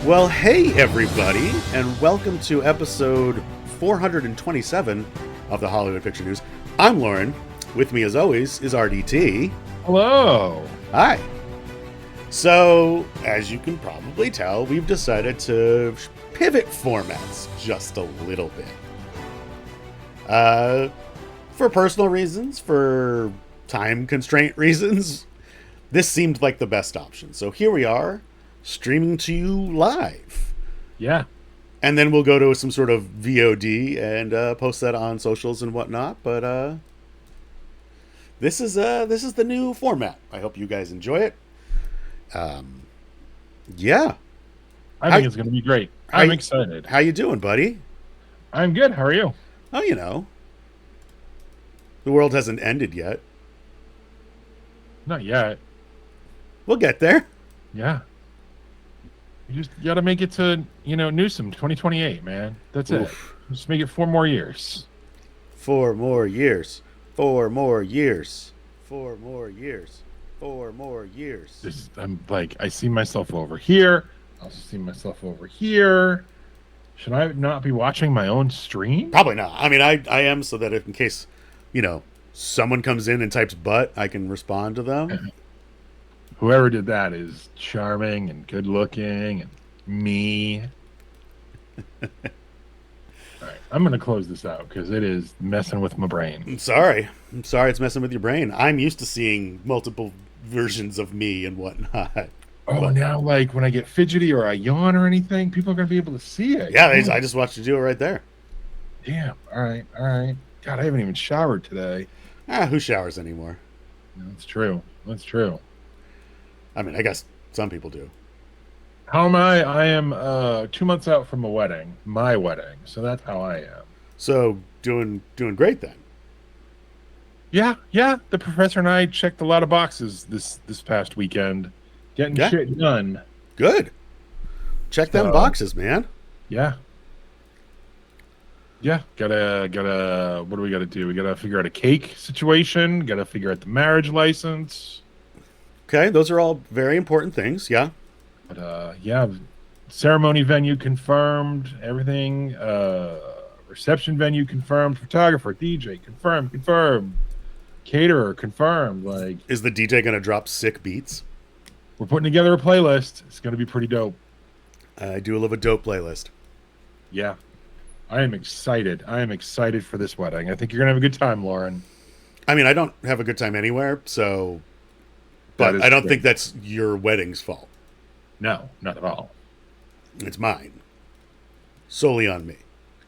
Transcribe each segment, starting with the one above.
Well, hey everybody, and welcome to episode 427 of the Hollywood Picture News. I'm Lauren. With me, as always, is RDT. Hello. Hi. So, as you can probably tell, we've decided to pivot formats just a little bit. For personal reasons, for time constraint reasons, this seemed like the best option. So here we are, streaming to you live. Yeah. And then we'll go to some sort of VOD and post that on socials and whatnot. But this is the new format. I hope you guys enjoy it. Yeah. I think it's going to be great. I'm excited. How you doing, buddy? I'm good. How are you? Oh, you know. The world hasn't ended yet. Not yet. We'll get there. Yeah. You just got to make it to, Newsom 2028, man. That's Oof. it. Just make it 4 more years. 4 more years. 4 more years. 4 more years. 4 more years. I'm like, I see myself over here. I also see myself over here. Should I not be watching my own stream? Probably not. I mean, I am, so that if, in case, someone comes in and types butt, I can respond to them. Whoever did that is charming and good looking and me. All right, I'm going to close this out because it is messing with my brain. I'm sorry it's messing with your brain. I'm used to seeing multiple versions of me and whatnot. Oh, now, like, when I get fidgety or I yawn or anything, people are going to be able to see it. Yeah, I just watched you do it right there. Damn. All right. God, I haven't even showered today. Who showers anymore? That's true. I mean, I guess some people do. How am I? I am 2 months out from my wedding. So that's how I am. So doing great then. Yeah. The professor and I checked a lot of boxes this past weekend. Getting shit done. Good. Check them boxes, man. Yeah. Gotta. What do we gotta do? We gotta figure out a cake situation. Gotta figure out the marriage license. Okay, those are all very important things. Yeah. But ceremony venue confirmed. Everything. Reception venue confirmed. Photographer, DJ confirmed. Caterer confirmed. Like, is the DJ gonna drop sick beats? We're putting together a playlist. It's gonna be pretty dope. I do love a dope playlist. Yeah. I am excited. For this wedding. I think you're gonna have a good time, Lauren. I mean, I don't have a good time anywhere, so. But I don't think that's your wedding's fault. No, not at all. It's mine. Solely on me.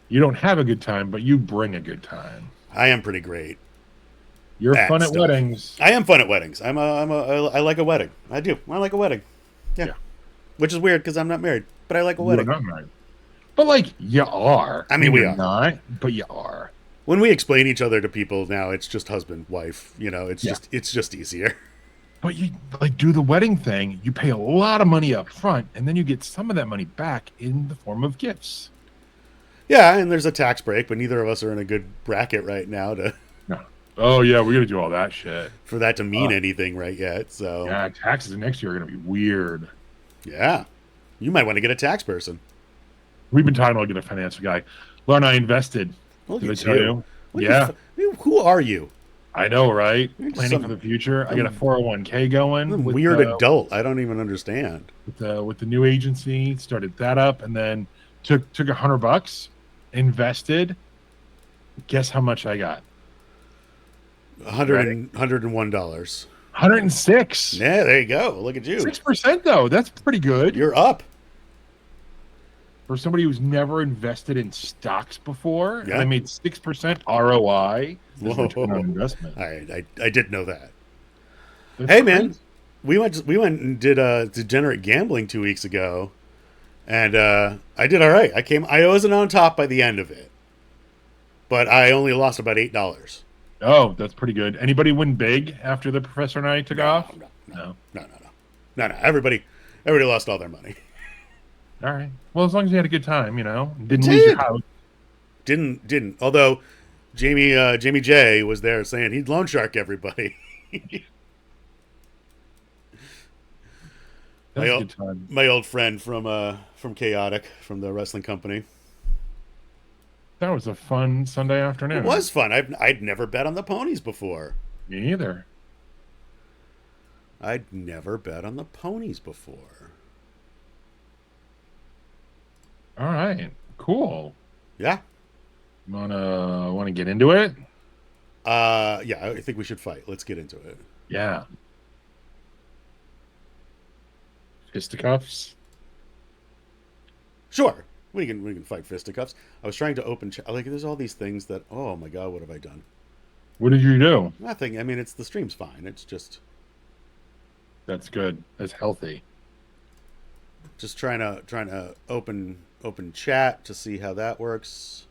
You don't have a good time, but you bring a good time. I am pretty great. You're fun at weddings. I am fun at weddings. I like a wedding. I do. I like a wedding. Yeah. Which is weird because I'm not married, but I like a wedding. You're not married. But, like, you are. I mean, we are. Not, but you are. When we explain each other to people now, it's just husband, wife. It's just easier. But you do the wedding thing. You pay a lot of money up front, and then you get some of that money back in the form of gifts. Yeah, and there's a tax break, but neither of us are in a good bracket right now to. No. Oh yeah, we're gonna do all that shit for that to mean anything right yet. So yeah, taxes next year are gonna be weird. Yeah, you might want to get a tax person. We've been talking about getting a financial guy. Lauren and I invested. Did I tell you? Yeah. Who are you? I know, right? Planning for the future. I got a 401k going. Weird adult. I don't even understand. With the new agency, started that up, and then took $100, invested. Guess how much I got? $101. $106. Yeah, there you go. Look at you. 6% though. That's pretty good. You're up. For somebody who's never invested in stocks before, yeah. I made 6% ROI. Return on investment. All right, I did know that. That's hey, crazy. Man, we went and did degenerate gambling 2 weeks ago, and I did all right. I wasn't on top by the end of it, but I only lost about $8. Oh, that's pretty good. Anybody win big after the professor and I took off? No. Everybody lost all their money. All right. Well, as long as you had a good time, didn't lose your house. Didn't. Although Jamie J was there saying he'd loan shark everybody. My That's a old good time. my old friend from Chaotic from the wrestling company. That was a fun Sunday It afternoon. was fun. I'd never bet on the ponies before. Me neither. I'd never bet on the ponies before. All right. Cool. Yeah. Wanna get into it? Yeah, I think we should fight. Let's get into it. Yeah. Fisticuffs. Sure. We can fight fisticuffs. I was trying to open like there's all these things that oh my god, what have I done? What did you do? Nothing. I mean, it's the stream's fine. It's That's good. That's healthy. just trying to open chat to see how that works.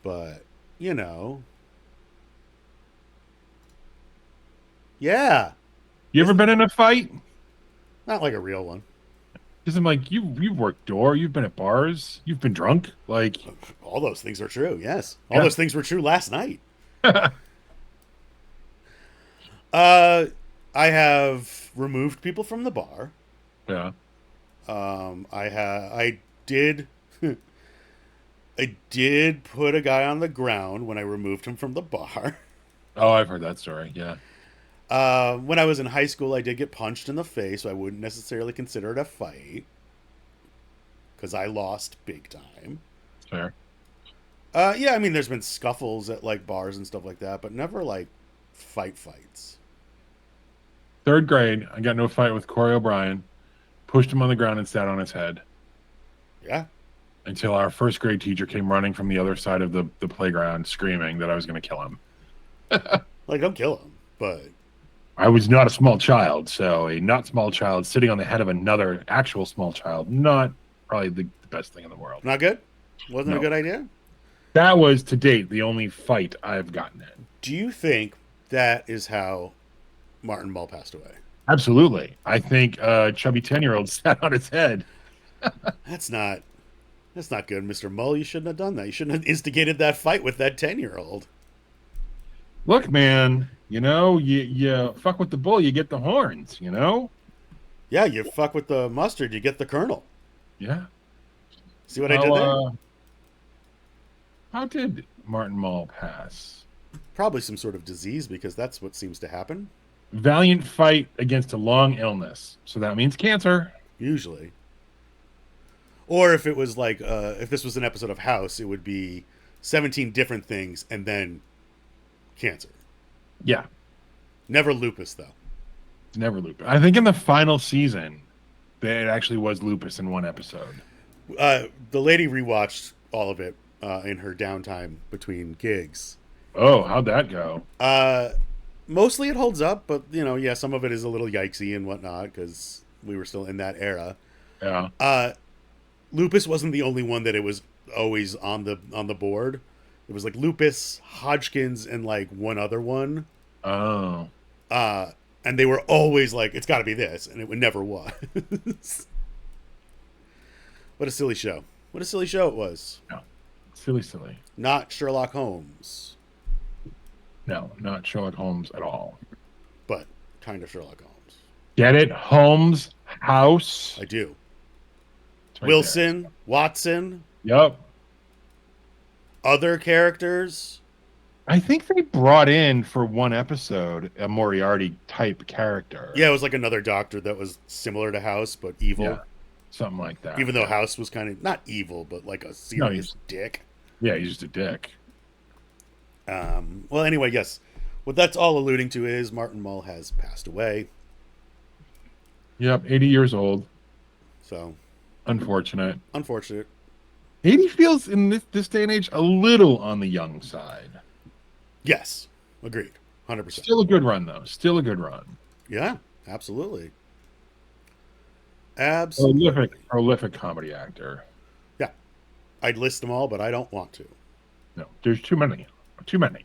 But, you know. Yeah. You ever been in a fight? Not like a real one. Because I'm like, you've worked door, you've been at bars, you've been drunk. Like, All those things are true, yes. All Yeah. those things were true last night. yeah. I have removed people from the bar. I did I did put a guy on the ground when I removed him from the bar. Oh, I've heard that story. Yeah. When I was in high school, I did get punched in the face, so I wouldn't necessarily consider it a fight because I lost big time. Fair. Yeah, I mean, there's been scuffles at like bars and stuff like that, but never like fights. Third grade, I got into a fight with Corey O'Brien, pushed him on the ground and sat on his head Yeah, until our first grade teacher came running from the other side of the playground screaming that I was going to kill him. like don't kill him, but I was not a small child, so a not small child sitting on the head of another actual small child, not probably the best thing in the world. not good. Wasn't No. a good idea. That was to date the only fight I've gotten in. Do you think that is how Martin Mull passed away? Absolutely. I think a chubby 10-year-old sat on his head. That's not good, Mr. Mull. You shouldn't have done that. You shouldn't have instigated that fight with that 10-year-old. Look, man, you fuck with the bull, you get the horns, Yeah, you fuck with the mustard, you get the kernel. Yeah. See what I did there? How did Martin Mull pass? Probably some sort of disease because that's what seems to happen. Valiant fight against a long illness. So that means cancer. Usually. Or if it was like, if this was an episode of House, it would be 17 different things and then cancer. Yeah. Never lupus, though. Never lupus. I think in the final season, it actually was lupus in one episode. The lady rewatched all of it in her downtime between gigs. Oh, how'd that go? Mostly it holds up, but, yeah, some of it is a little yikesy and whatnot because we were still in that era. Yeah. Lupus wasn't the only one that it was always on the board. It was like Lupus, Hodgkins, and like one other one. Oh. And they were always like, it's got to be this, and it never was. What a silly show. What a silly show it was. No. Silly. Not Sherlock Holmes, No, not Sherlock Holmes at all. but kind of Sherlock Holmes. Get it? Holmes house. I do. It's right Wilson, Watson, there. Yep. other characters. I think they brought in for one episode a Moriarty type character. Yeah, it was like another doctor that was similar to House, but evil. Yeah, something like that. Even though House was kind of, not evil, but like a serious dick. Yeah, he's just a dick. Well, anyway, yes. What that's all alluding to is Martin Mull has passed away. Yep, 80 years old. So, Unfortunate. unfortunate. 80 feels in this day and age a little on the young side. Yes. Agreed. 100%. Still a good run, though. Still a good run. Yeah, absolutely. Absolutely. Prolific comedy actor. Yeah. I'd list them all, but I don't want to. No, there's too many. Too many.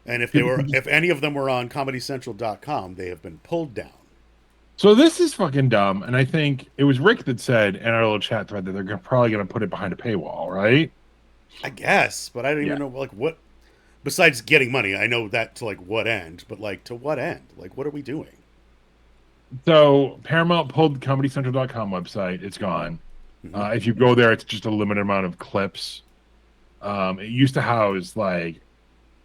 And if any of them were on comedycentral.com, they have been pulled down. So this is fucking dumb, and I think it was Rick that said in our little chat thread that they're probably going to put it behind a paywall, right? I guess, but I don't even know, like, what, besides getting money, I know that to, like, what end, but, like, to what end? Like, what are we doing? So Paramount pulled the ComedyCentral.com website. It's gone. Hmm. If you go there, it's just a limited amount of clips. It used to house like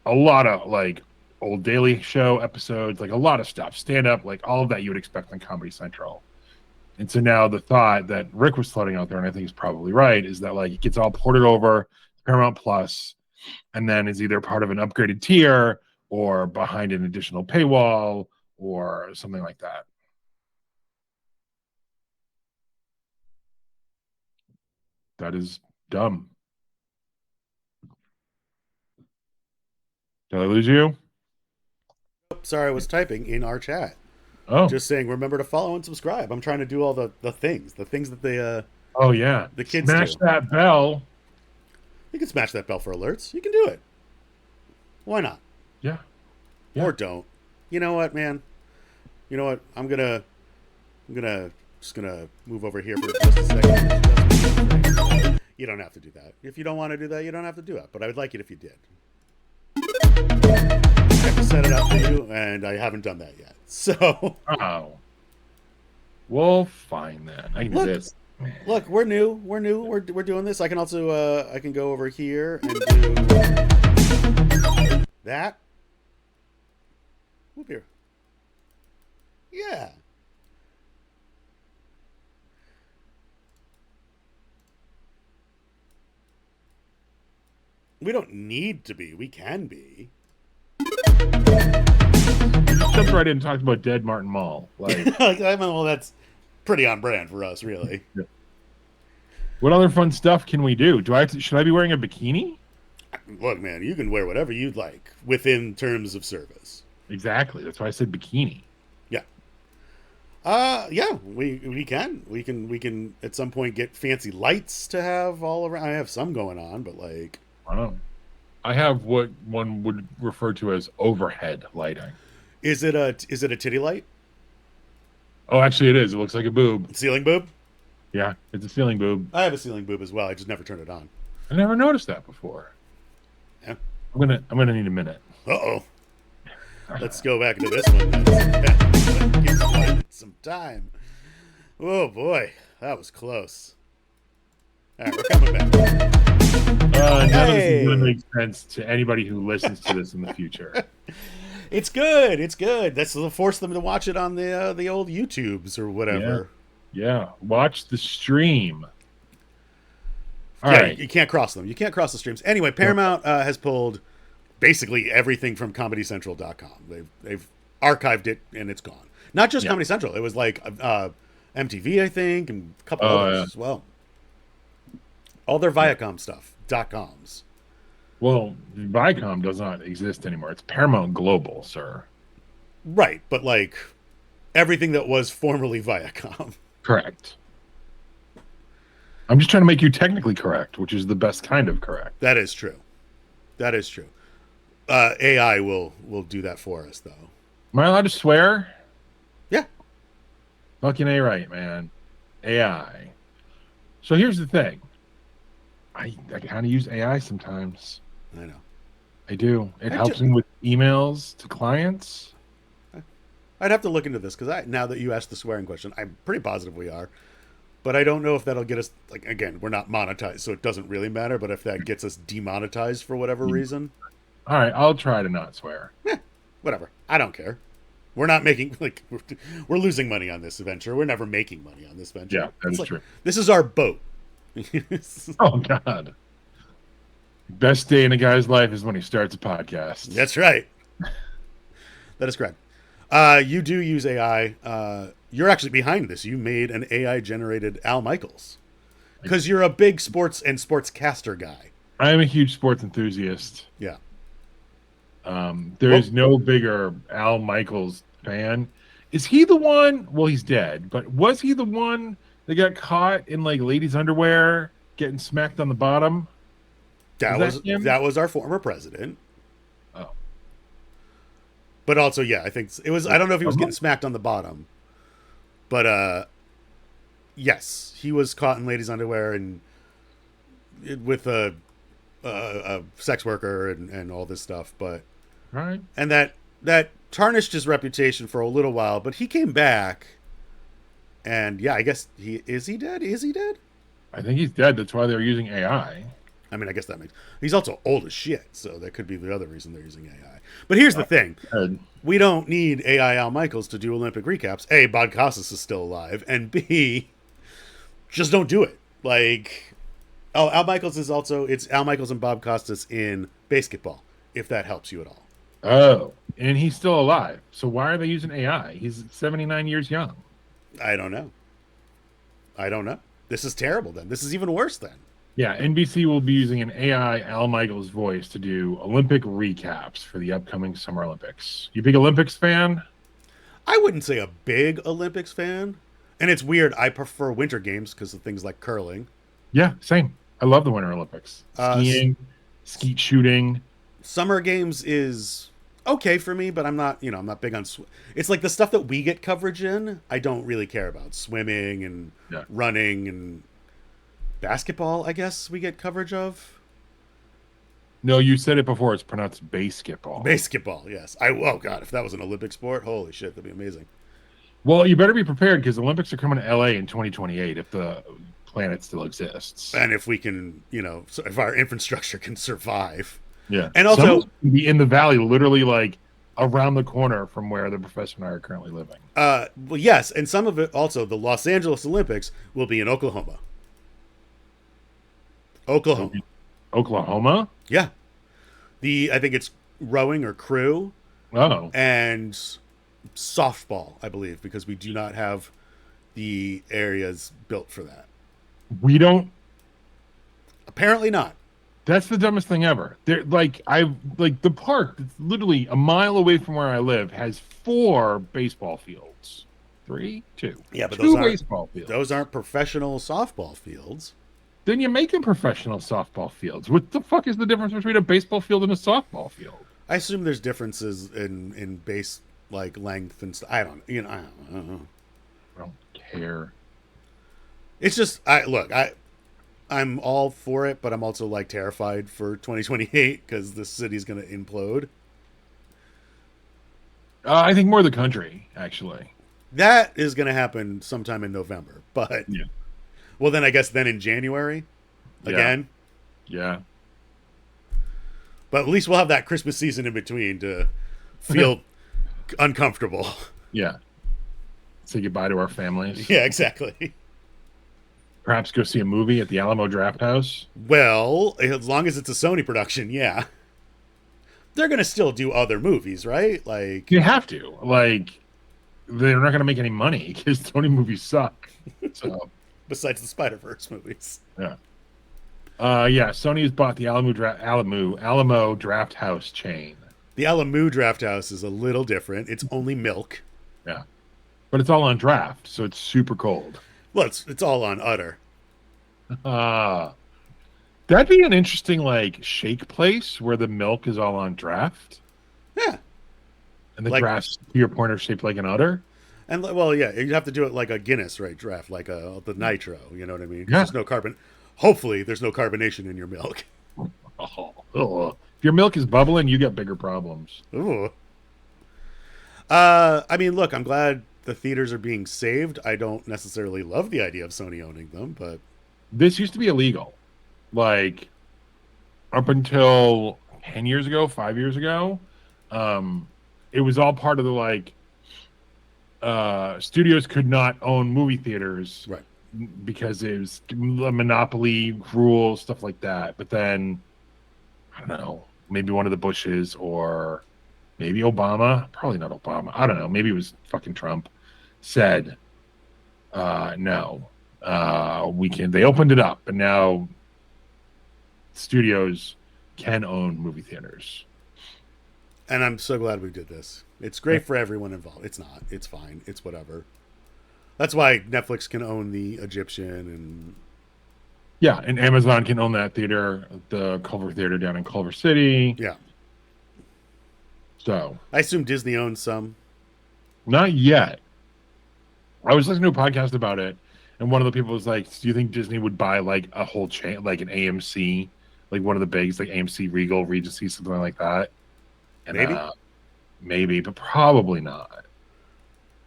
a lot of like old Daily Show episodes, like a lot of stuff, stand up, like all of that you would expect on Comedy Central. And so now the thought that Rick was floating out there, and I think he's probably right, is that like it gets all ported over to Paramount Plus, and then is either part of an upgraded tier or behind an additional paywall or something like that. That is dumb. Did I lose you? Oh, sorry, I was typing in our chat. Oh, Just saying, remember to follow and subscribe. I'm trying to do all the things that oh yeah. the kids Smash do. that bell. You can smash that bell for alerts. You can do it. Why not? Yeah, yeah. Or don't. You know what, man? You know what? Just gonna move over here for just a second. You don't have to do that. If you don't want to do that, you don't have to do it. But I would like it if you did. I have to set it up for you, and I haven't done that yet. So Oh, well, fine then. I can do look, this. look, we're new. We're doing this. I can also I can go over here and do that. Move here. Yeah. We don't need to be. We can be. You just jumped right in and talked about dead Martin Mull. Like, Like, I mean, well, that's pretty on brand for us, really. what other fun stuff can we do? Should I be wearing a bikini? Look, man, you can wear whatever you'd like within terms of service. Exactly. That's why I said bikini. Yeah. Yeah, we can at some point get fancy lights to have all around. I have some going on, but like, Wow. I have what one would refer to as overhead lighting. is it a titty light? Oh, actually, it is. It looks like a boob. Ceiling boob? Yeah, it's a ceiling boob. I have a ceiling boob as well. I just never turn it on. I never noticed that before. Yeah. I'm gonna need a minute. Uh-oh. Let's go back into this one then. Give some time. Oh boy, that was close. All right, we're coming back. None of this Hey! is gonna make sense to anybody who listens to this in the future. It's good. It's good. That's to force them to watch it on the old YouTubes or whatever. Yeah, watch the stream. All Yeah, right. you can't cross them. You can't cross the streams. Anyway, Paramount has pulled basically everything from ComedyCentral.com. They've archived it and it's gone. Not just Comedy Central. It was like MTV, I think, and a couple others as well. All their Viacom stuff. .coms. Well, Viacom does not exist anymore. It's Paramount Global, sir. Right, but like everything that was formerly Viacom. Correct. I'm just trying to make you technically correct, which is the best kind of correct. That is true. That is true. AI will do that for us, though. Am I allowed to swear? Yeah. Fucking A right, man. AI. So here's the thing. I kind of use AI sometimes. I know. I do. It helps me with emails to clients. I'd have to look into this because now that you asked the swearing question, I'm pretty positive we are. But I don't know if that'll get us, like, again, we're not monetized, so it doesn't really matter. But if that gets us demonetized for whatever reason, all right, I'll try to not swear. Whatever. I don't care. We're not making, like, we're losing money on this venture. We're never making money on this venture. Yeah, that is true. This is our boat. Oh, God. Best day in a guy's life is when he starts a podcast. That's right. That is correct. You do use AI. You're actually behind this. You made an AI-generated Al Michaels because you're a big sports and sportscaster guy. I am a huge sports enthusiast. Yeah. There is no bigger Al Michaels fan. Is he the one? Well, he's dead, but was he the one that got caught in like ladies' underwear getting smacked on the bottom? That was our former president. Oh. But also, yeah, I think it was. I don't know if he was getting smacked on the bottom, but yes, he was caught in ladies' underwear and with a sex worker and all this stuff. But right, and that tarnished his reputation for a little while, but he came back. And yeah, I guess is he dead? Is he dead? I think he's dead. That's why they're using AI. I mean, I guess that makes. He's also old as shit, so that could be the other reason they're using AI. But here's the thing: we don't need AI Al Michaels to do Olympic recaps. A, Bob Costas is still alive, and B, just don't do it. Like, oh, Al Michaels is also it's Al Michaels and Bob Costas in basketball. If that helps you at all. Oh, and he's still alive. So why are they using AI? He's 79 years young. I don't know. This is terrible. Then this is even worse. Then. Yeah, NBC will be using an AI Al Michaels voice to do Olympic recaps for the upcoming Summer Olympics. You big Olympics fan? I wouldn't say a big Olympics fan. And it's weird. I prefer winter games because of things like curling. Yeah, same. I love the Winter Olympics. Skiing, skeet shooting. Summer games is okay for me, but I'm not big on. It's like the stuff that we get coverage in. I don't really care about swimming and running and. Basketball, I guess we get coverage of. No, you said it before. It's pronounced basketball. Basketball, yes. Oh god, if that was an Olympic sport, holy shit, that'd be amazing. Well, you better be prepared because the Olympics are coming to LA in 2028 if the planet still exists, and if we can, if our infrastructure can survive. Yeah, and also be in the valley, literally like around the corner from where the professor and I are currently living. Well, yes, and some of it also. The Los Angeles Olympics will be in Oklahoma. Oklahoma? Yeah. I think it's rowing or crew. Oh. And softball, I believe, because we do not have the areas built for that. We don't. Apparently not. That's the dumbest thing ever. The park that's literally a mile away from where I live has 4 baseball fields. 3? 2. Yeah, but those aren't professional softball fields. Then you make them professional softball fields. What the fuck is the difference between a baseball field and a softball field? I assume there's differences in base length and stuff. I don't know. I don't care. It's just I'm all for it, but I'm also like terrified for 2028 because the city's going to implode. I think more the country, actually. That is going to happen sometime in November, but yeah. Well, then I guess in January again. Yeah. But at least we'll have that Christmas season in between to feel uncomfortable. Yeah. Say goodbye to our families. Yeah, exactly. Perhaps go see a movie at the Alamo Drafthouse. Well, as long as it's a Sony production, yeah. They're going to still do other movies, right? Like you have to. Like they're not going to make any money because Sony movies suck. So besides the Spider-Verse movies. Yeah. Sony has bought the Alamo Drafthouse chain. The Alamo Drafthouse is a little different. It's only milk. Yeah. But it's all on draft, so it's super cold. Well, it's all on udder. That'd be an interesting shake place where the milk is all on draft. Yeah. And the draft's, to your point, are shaped like an udder. And well, yeah, you have to do it like a Guinness, right? Draft, like the nitro. You know what I mean? Yeah. There's no carbon. Hopefully, there's no carbonation in your milk. If your milk is bubbling, you got bigger problems. Ooh. I mean, look, I'm glad the theaters are being saved. I don't necessarily love the idea of Sony owning them, but this used to be illegal. Like up until 10 years ago, 5 years ago, it was all part of the studios could not own movie theaters, right? Because it was a monopoly rule, stuff like that. But then, I don't know, maybe one of the Bushes or maybe Obama, probably not Obama. I don't know. Maybe it was fucking Trump said, no, we can. They opened it up, and now studios can own movie theaters. And I'm so glad we did this. It's great for everyone involved. It's not. It's fine. It's whatever. That's why Netflix can own the Egyptian and... Yeah, and Amazon can own that theater, the Culver Theater down in Culver City. Yeah. So... I assume Disney owns some. Not yet. I was listening to a podcast about it, and one of the people was like, do you think Disney would buy a whole chain, like an AMC, like one of the bigs, like AMC, Regal, Regency, something like that? And, maybe. maybe, but probably not.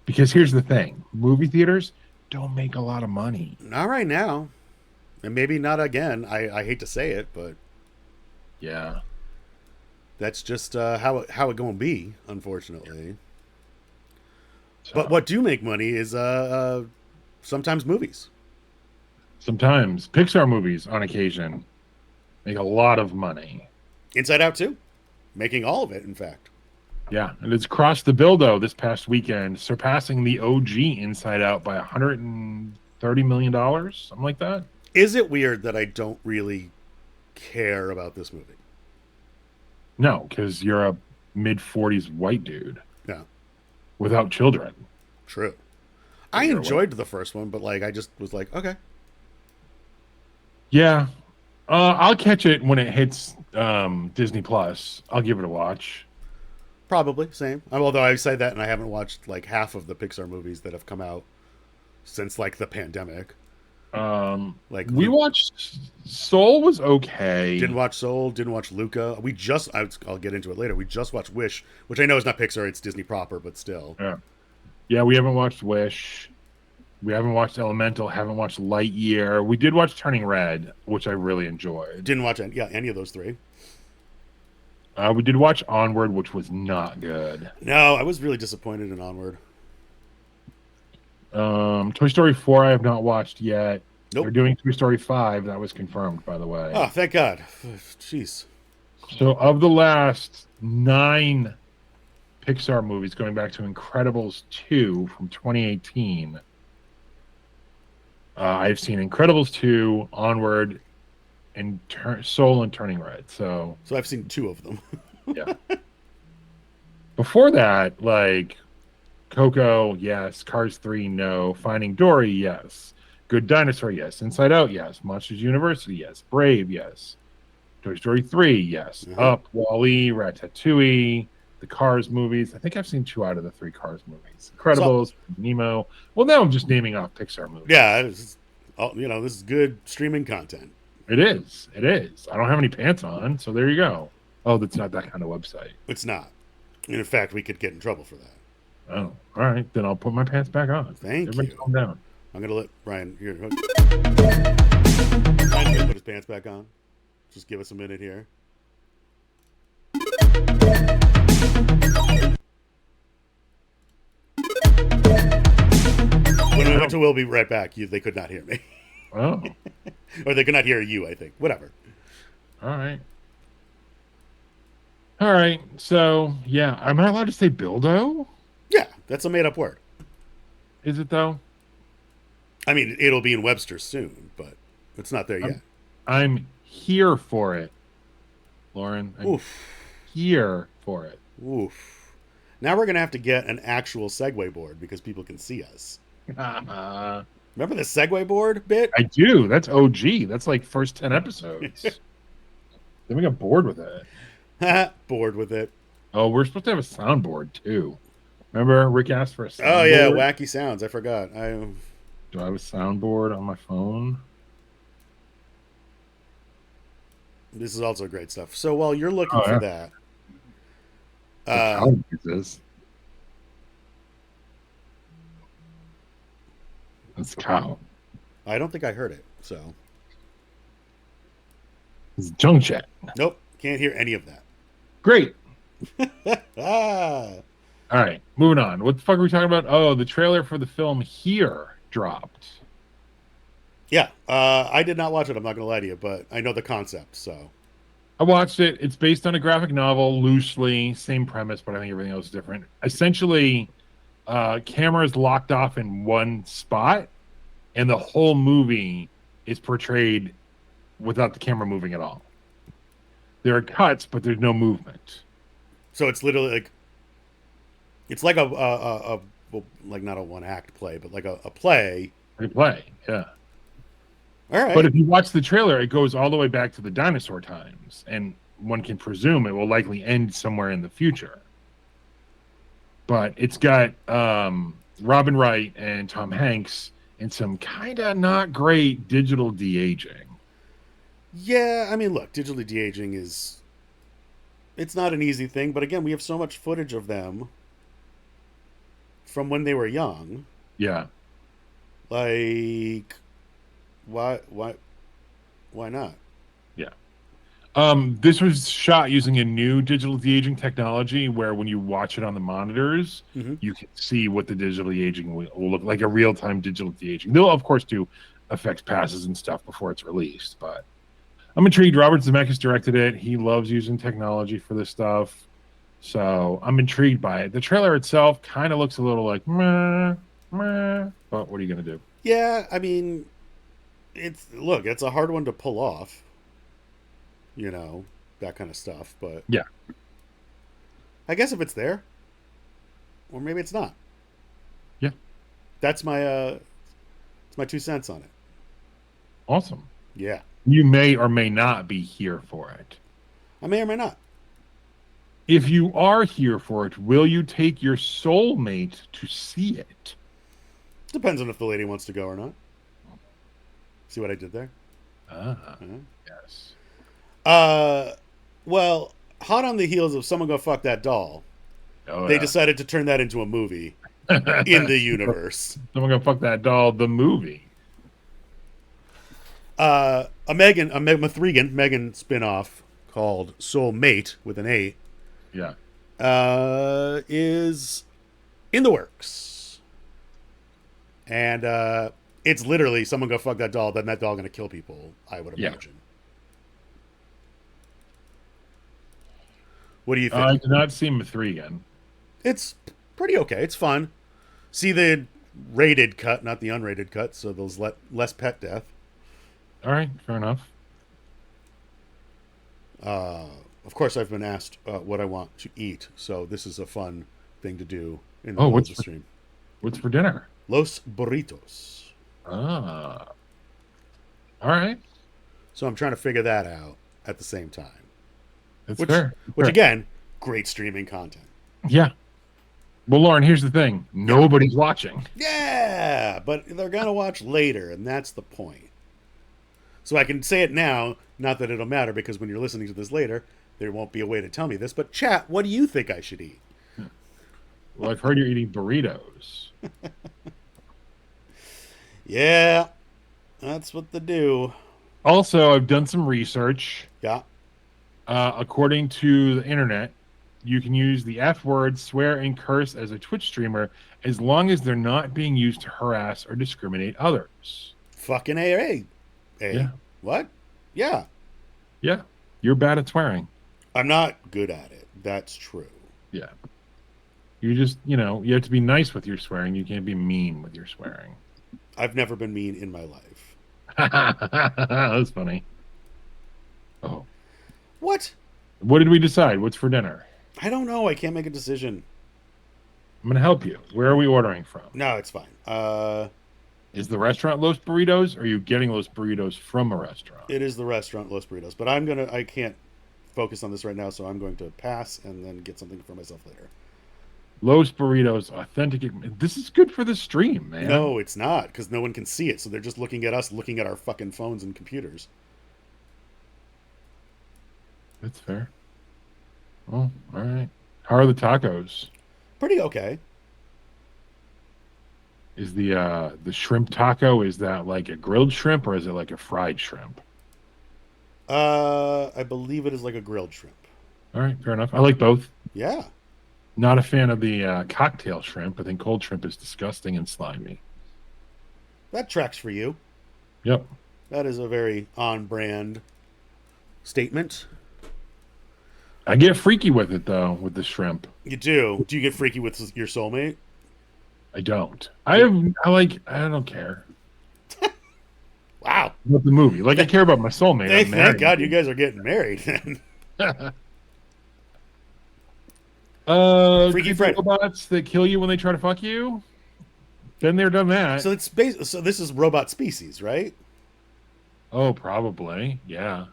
Because here's the thing: movie theaters don't make a lot of money. Not right now, and maybe not again. I hate to say it, but Yeah. that's just how it gonna be, unfortunately. But So what do make money is sometimes movies. sometimes Pixar movies, on occasion, make a lot of money. Inside Out too, making all of it. In fact, Yeah, and it's crossed the bildo this past weekend, surpassing the OG Inside Out by $130 million, something like that. is it weird that I don't really care about this movie? No, because you're a mid-40s white dude Yeah, without children. true. I You're enjoyed the first one, but like I just was like, okay, Yeah, I'll catch it when it hits Disney Plus. I'll give it a watch. probably same. Although I say that, and I haven't watched like half of the Pixar movies that have come out since like the pandemic. Like We watched Soul was okay. didn't watch Soul, didn't watch Luca. I'll get into it later. We just watched Wish, which I know is not Pixar, it's Disney proper, but still. Yeah, we haven't watched Wish. We haven't watched Elemental. Haven't watched Lightyear. We did watch Turning Red, which I really enjoyed. Didn't watch any of those three. We did watch Onward, which was not good. No, I was really disappointed in Onward. Toy Story 4 I have not watched yet. Nope. They're doing Toy Story 5. That was confirmed, by the way. Oh, thank God. Jeez. So of the last 9 Pixar movies, going back to Incredibles 2 from 2018, I've seen Incredibles 2, Onward, and Soul and Turning Red. So I've seen 2 of them. yeah. Before that, like Coco, yes. Cars 3, no. Finding Dory, yes. Good Dinosaur, yes. Inside Out, yes. Monsters University, yes. Brave, yes. Toy Story 3, yes. Up, Wall-E, Ratatouille, the Cars movies. I think I've seen 2 out of the 3 Cars movies. Incredibles, Nemo. Well, now I'm just naming off Pixar movies. Yeah, this is good streaming content. It is. It is. I don't have any pants on, so there you go. Oh, that's not that kind of website. It's not. And in fact, we could get in trouble for that. Oh, all right. Then I'll put my pants back on. Thank Everybody you. calm down. I'm going to let Ryan's going to put his pants back on. Just give us a minute here. When we went to We'll Be Right Back, they could not hear me. Oh. Or they could not hear you, I think. Whatever. All right. All right. So, yeah. Am I allowed to say Bildo? Yeah, that's a made-up word. Is it, though? I mean, it'll be in Webster soon, but it's not there yet. I'm here for it, Lauren. I'm Oof. here for it. Oof. Now we're going to have to get an actual Segway board because people can see us. Remember the Segway board bit? I do. That's OG. That's like first 10 episodes. Then we got bored with it. Bored with it. Oh, we're supposed to have a soundboard, too. Remember, Rick asked for a soundboard? Oh, yeah, wacky sounds. I forgot. Do I have a soundboard on my phone? This is also great stuff. So while you're looking for that, How is this? That's cow. I don't think I heard it. So It's junk chat. nope, can't hear any of that. Great. Ah. All right, moving on. What the fuck are we talking about? Oh, the trailer for the film Here dropped. Yeah, I did not watch it. I'm not going to lie to you, but I know the concept. So I watched it. It's based on a graphic novel, loosely, same premise, but I think everything else is different. Essentially, camera is locked off in one spot, and the whole movie is portrayed without the camera moving at all. There are cuts, but there's no movement. So it's literally like it's like a well, like not a one act play, but like a play. They play, yeah. All right. But if you watch the trailer, it goes all the way back to the dinosaur times, and one can presume it will likely end somewhere in the future. But it's got Robin Wright and Tom Hanks in some kind of not great digital de-aging. Yeah, I mean, look, digitally de-aging is It's not an easy thing, but again, we have so much footage of them from when they were young. Yeah. Like, why not? Yeah. This was shot using a new digital de-aging technology where when you watch it on the monitors, Mm-hmm. you can see what the digital de-aging will look like, a real-time digital de-aging. They'll, of course, do effects passes and stuff before it's released, but I'm intrigued. Robert Zemeckis directed it. He loves using technology for this stuff, so I'm intrigued by it. The trailer itself kind of looks a little like meh, meh, but what are you going to do? Yeah, I mean, it's a hard one to pull off. That kind of stuff. But Yeah. I guess if it's there, or maybe it's not. Yeah. That's it's my 2 cents on it. Awesome. Yeah. You may or may not be here for it. I may or may not. If you are here for it, will you take your soulmate to see it? Depends on if the lady wants to go or not. See what I did there? Ah, yes. Well, hot on the heels of Someone Go Fuck That Doll, they decided to turn that into a movie in the universe. Someone Go Fuck That Doll, the movie. A M3gan spinoff called Soulm8te with an 8 Yeah. is in the works. And it's literally Someone Go Fuck That Doll, then that doll going to kill people, I would imagine. What do you think? I did not see M3gan. It's pretty okay. It's fun. See the rated cut, not the unrated cut, so there's less pet death. All right, fair enough. Of course, I've been asked what I want to eat, so this is a fun thing to do in the middle of the stream. What's for dinner? Los burritos. Ah. All right. So I'm trying to figure that out at the same time. That's fair. Which, again, great streaming content. Yeah. Well, Lauren, here's the thing. Nobody's watching. Yeah, but they're going to watch later, and that's the point. So I can say it now, not that it'll matter, because when you're listening to this later, there won't be a way to tell me this. But chat, what do you think I should eat? Well, I've heard you're eating burritos. Yeah, that's what they do. Also, I've done some research. Yeah. According to the internet, you can use the F word, swear, and curse as a Twitch streamer as long as they're not being used to harass or discriminate others. Fucking A. Yeah. What? Yeah. Yeah. You're bad at swearing. I'm not good at it. That's true. Yeah. You just, you have to be nice with your swearing. You can't be mean with your swearing. I've never been mean in my life. That's funny. Oh. What? What did we decide? What's for dinner? I don't know. I can't make a decision. I'm going to help you. Where are we ordering from? No, it's fine. Is the restaurant Los Burritos, or are you getting Los Burritos from a restaurant? It is the restaurant Los Burritos, but I can't focus on this right now, so I'm going to pass and then get something for myself later. Los Burritos, authentic. This is good for the stream, man. No, it's not, because no one can see it, so they're just looking at us, looking at our fucking phones and computers. That's fair. Oh, all right. How are the tacos? Pretty okay. Is the shrimp taco, is that like a grilled shrimp or is it like a fried shrimp? I believe it is like a grilled shrimp. All right, fair enough. I like both. Yeah. Not a fan of the cocktail shrimp. I think cold shrimp is disgusting and slimy. That tracks for you. Yep. That is a very on-brand statement. I get freaky with it, though, with the shrimp. You do. Do you get freaky with your soulmate? I don't. I don't care. Wow. About the movie. Like, I care about my soulmate. Hey, thank God you guys are getting married. Freaky Friday. Robots that kill you when they try to fuck you? Been there, done that. So so this is Robot Species, right? Oh, probably. Yeah.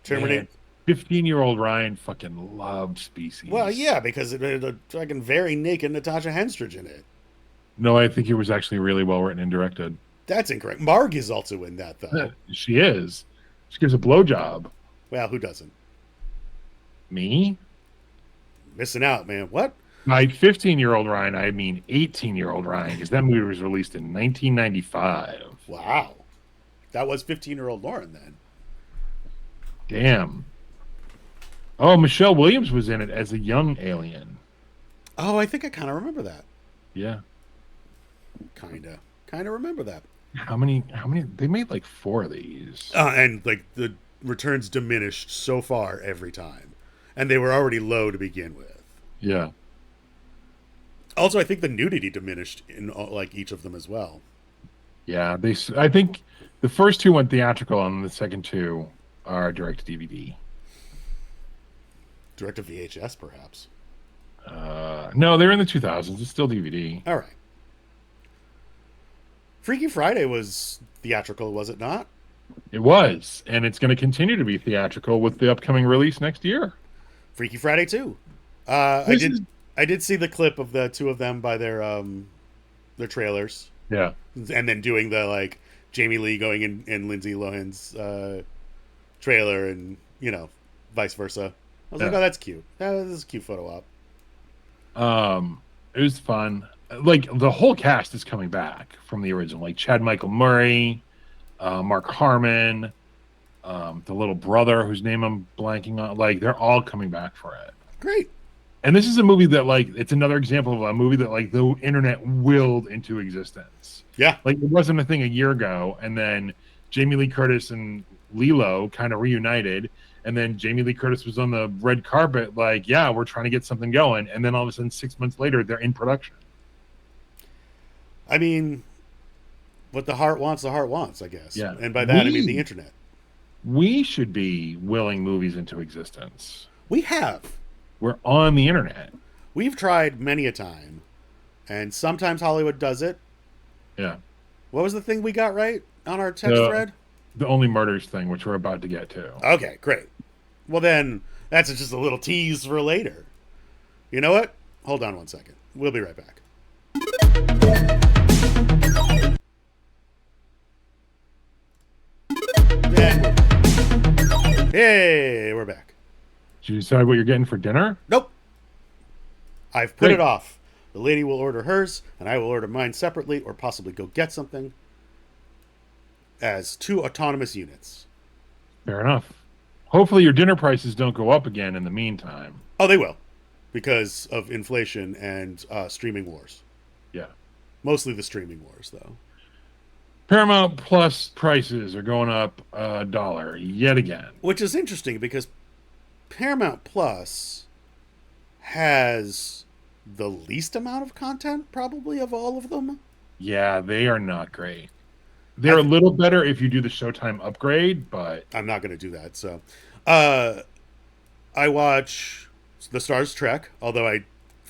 Terminator. 15-year-old Ryan fucking loved Species. Well, yeah, because it had a fucking very naked Natasha Henstridge in it. No, I think it was actually really well written and directed. That's incorrect. Marg is also in that, though. She is. She gives a blowjob. Well, who doesn't? Me? Missing out, man. What? By 15-year-old Ryan, I mean 18-year-old Ryan, because that movie was released in 1995. Wow. That was 15-year-old Lauren then. Damn. Oh, Michelle Williams was in it as a young alien. Oh, I think I kind of remember that. Yeah. Kind of remember that. How many? They made like 4 of these. And like the returns diminished so far every time. And they were already low to begin with. Yeah. Also, I think the nudity diminished in like each of them as well. Yeah. I think the first 2 went theatrical, and the second 2 are direct to DVD. Direct to VHS, perhaps. No, they're in the 2000s. It's still DVD. All right. Freaky Friday was theatrical, was it not? It was, and it's going to continue to be theatrical with the upcoming release next year. Freaky Friday 2. I did see the clip of the 2 of them by their trailers. Yeah. And then doing the like Jamie Lee going in Lindsay Lohan's trailer, and vice versa. I was like, oh, that's cute. This is a cute photo op. It was fun. Like the whole cast is coming back from the original, like Chad Michael Murray, Mark Harmon, the little brother whose name I'm blanking on. Like they're all coming back for it. Great. And this is a movie that like it's another example of a movie that like the internet willed into existence. Yeah. Like it wasn't a thing a year ago, and then Jamie Lee Curtis and Lilo kind of reunited. And then Jamie Lee Curtis was on the red carpet, like, yeah, we're trying to get something going. And then all of a sudden, 6 months later, they're in production. I mean, what the heart wants, I guess. Yeah. And by that, I mean the internet. We should be willing movies into existence. We have. We're on the internet. We've tried many a time. And sometimes Hollywood does it. Yeah. What was the thing we got right on our text thread? The Only Murders thing, which we're about to get to. Okay, great. Well, then, that's just a little tease for later. You know what? Hold on one second. We'll be right back. Hey, we're back. Did you decide what you're getting for dinner? Nope. I've put it off. The lady will order hers, and I will order mine separately, or possibly go get something. As 2 autonomous units. Fair enough. Hopefully your dinner prices don't go up again in the meantime. Oh, they will. Because of inflation and streaming wars. Yeah. Mostly the streaming wars, though. Paramount Plus prices are going up $1 yet again. Which is interesting because Paramount Plus has the least amount of content, probably, of all of them. Yeah, they are not great. They're a little better if you do the Showtime upgrade, but I'm not going to do that. So, I watch the Star Trek, although I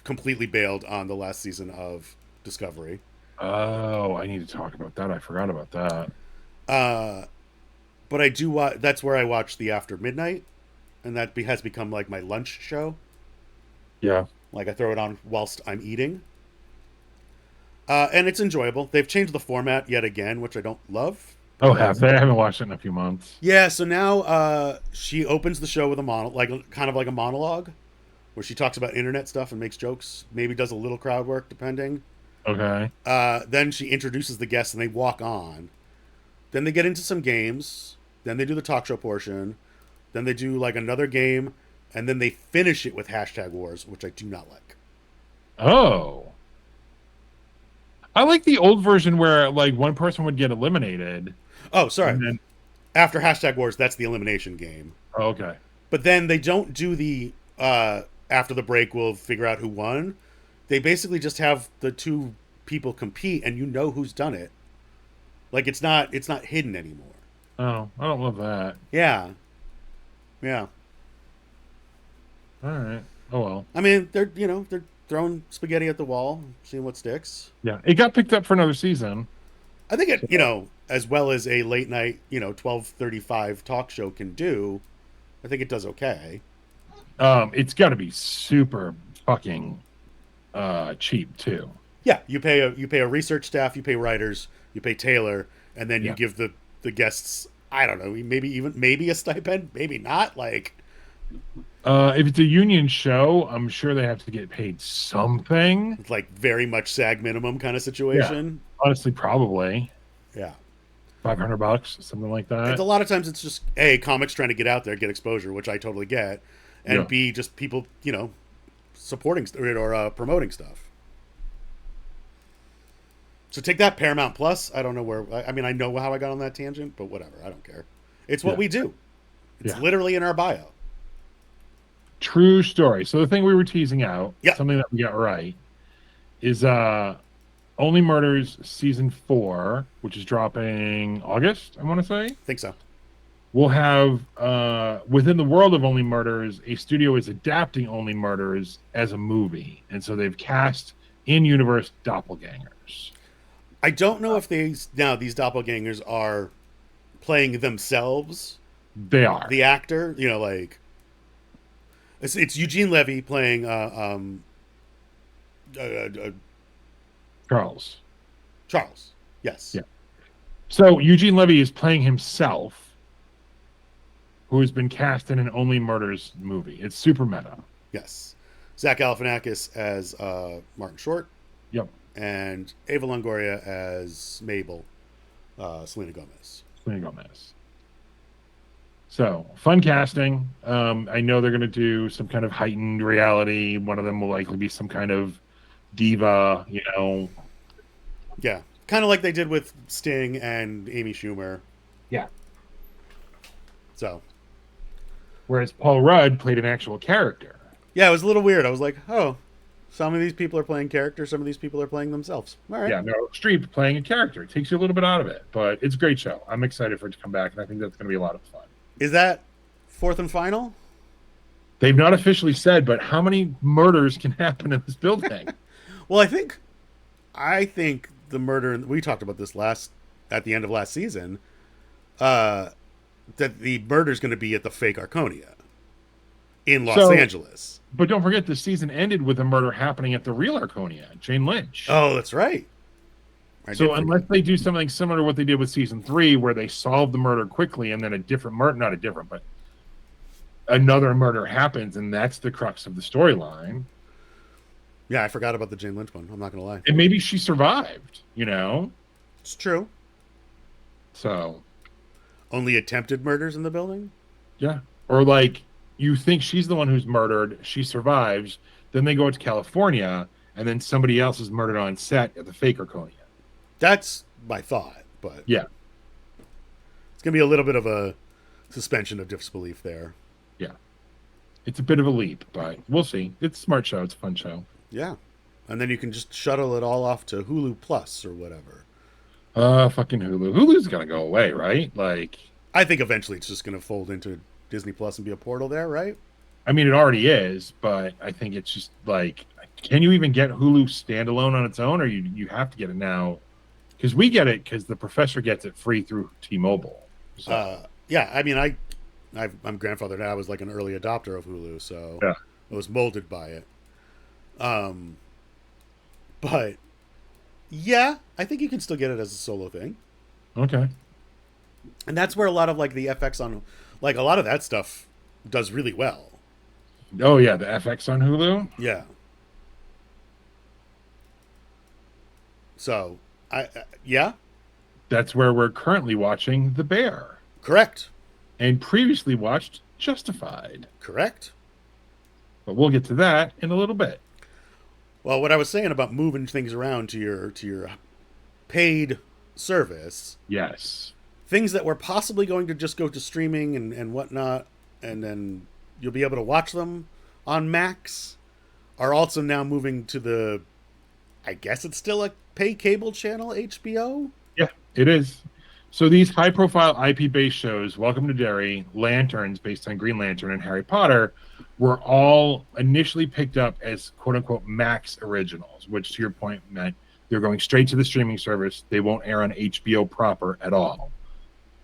completely bailed on the last season of Discovery. Oh, I need to talk about that. I forgot about that. But I do watch. That's where I watch the After Midnight, and that has become like my lunch show. Yeah, like I throw it on whilst I'm eating. And it's enjoyable. They've changed the format yet again, which I don't love. Oh, have they? I haven't watched it in a few months. Yeah, so now she opens the show with a kind of like a monologue, where she talks about internet stuff and makes jokes. Maybe does a little crowd work, depending. Okay. Then she introduces the guests and they walk on. Then they get into some games. Then they do the talk show portion. Then they do like another game, and then they finish it with #wars, which I do not like. Oh. I like the old version where like one person would get eliminated. Oh, sorry. Then... After #wars, that's the elimination game. Oh, okay. But then they don't do the after the break we'll figure out who won. They basically just have the 2 people compete, and you know who's done it. Like it's not hidden anymore. Oh, I don't love that. Yeah. Yeah. All right. Oh well. I mean, they're throwing spaghetti at the wall, seeing what sticks. Yeah, it got picked up for another season. I think it, as well as a late night, 12:35 talk show can do, I think it does okay. It's got to be super fucking cheap too. Yeah, you pay a research staff, you pay writers, you pay Taylor, and then you give the guests, I don't know, maybe a stipend, maybe not. Like If it's a union show, I'm sure they have to get paid something. It's like very much SAG minimum kind of Yeah, situation. honestly, probably Yeah. $500, something like It's that. a lot of times it's just A, comics trying to get out there, get exposure, which I totally get, and Yeah. B, just people, supporting or promoting stuff. So take that, Paramount Plus. I don't know where. I mean, I know how I got on that tangent, but whatever. I don't care. It's what Yeah. we do. It's Yeah. literally in our bio. True story. So the thing we were teasing out, Yeah, something that we got right, is Only Murders season 4, which is dropping August, I want to say. think so. We'll have within the world of Only Murders, a studio is adapting Only Murders as a movie, and so they've cast in-universe doppelgangers. I don't know if these doppelgangers are playing themselves, They are. the actor. Like it's Eugene Levy playing uh, Charles. Charles. Yes. Yeah. So Eugene Levy is playing himself, who has been cast in an Only Murders movie. It's super meta. Yes. Zach Galifianakis as Martin Short, Yep. and Ava Longoria as Mabel, Selena Gomez. Selena Gomez. So fun casting. I know they're going to do some kind of heightened reality. One of them will likely be some kind of diva, Yeah, kind of like they did with Sting and Amy Schumer. Yeah. So Whereas Paul Rudd played an actual character. yeah, it was a little weird. I was like, oh, some of these people are playing characters, some of these people are playing themselves. All right. Yeah, no, Streep playing a character. It takes you a little bit out of it, but it's a great show. I'm excited for it to come back, and I think that's going to be a lot of fun. Is that fourth and final? They've not officially said, but how many murders can happen in this building? Well, I think the murder we talked about this at the end of last season. That the murder's going to be at the fake Arconia in Los Angeles. But don't forget, the season ended with a murder happening at the real Arconia, Jane Lynch. Oh, that's right. So unless they do something similar to what they did with season 3, where they solve the murder quickly and then a different murder, not a different, but another murder happens, and that's the crux of the storyline. Yeah, I forgot about the Jane Lynch one. I'm not going to lie. And maybe she survived, It's true. So, Only attempted murders in the building? yeah. Or like, you think she's the one who's murdered, she survives, then they go out to California, and then somebody else is murdered on set at the fake Arconia. That's my thought, but Yeah. it's going to be a little bit of a suspension of disbelief there. Yeah. It's a bit of a leap, but we'll see. It's a smart show. It's a fun show. Yeah. And then you can just shuttle it all off to Hulu Plus or whatever. Fucking Hulu. Hulu's gonna go away, right? Like, I think eventually it's just going to fold into Disney Plus and be a portal there, right? I mean, it already is, but I think it's just like, can you even get Hulu standalone on its own, or you have to get it now? Because we get it because the professor gets it free through T-Mobile. So. Yeah, I mean, I'm grandfathered. I was like an early adopter of Hulu, so Yeah. I was molded by it. But yeah, I think you can still get it as a solo thing. Okay. And that's where a lot of like the FX on, like a lot of that stuff does really well. Oh yeah, the FX on Hulu. Yeah. So yeah, That's where we're currently watching The Bear, correct, and previously watched Justified. correct. But we'll get to that in a little bit. Well, what I was saying about moving things around to your paid service, Yes. things that were possibly going to just go to streaming and whatnot, and then you'll be able to watch them on Max, are also now moving to the, I guess it's still a pay cable channel, HBO? Yeah, it is. So these high-profile IP-based shows, Welcome to Derry, Lanterns, based on Green Lantern, and Harry Potter, were all initially picked up as quote-unquote Max originals, which, to your point, meant they're going straight to the streaming service. They won't air on HBO proper at all.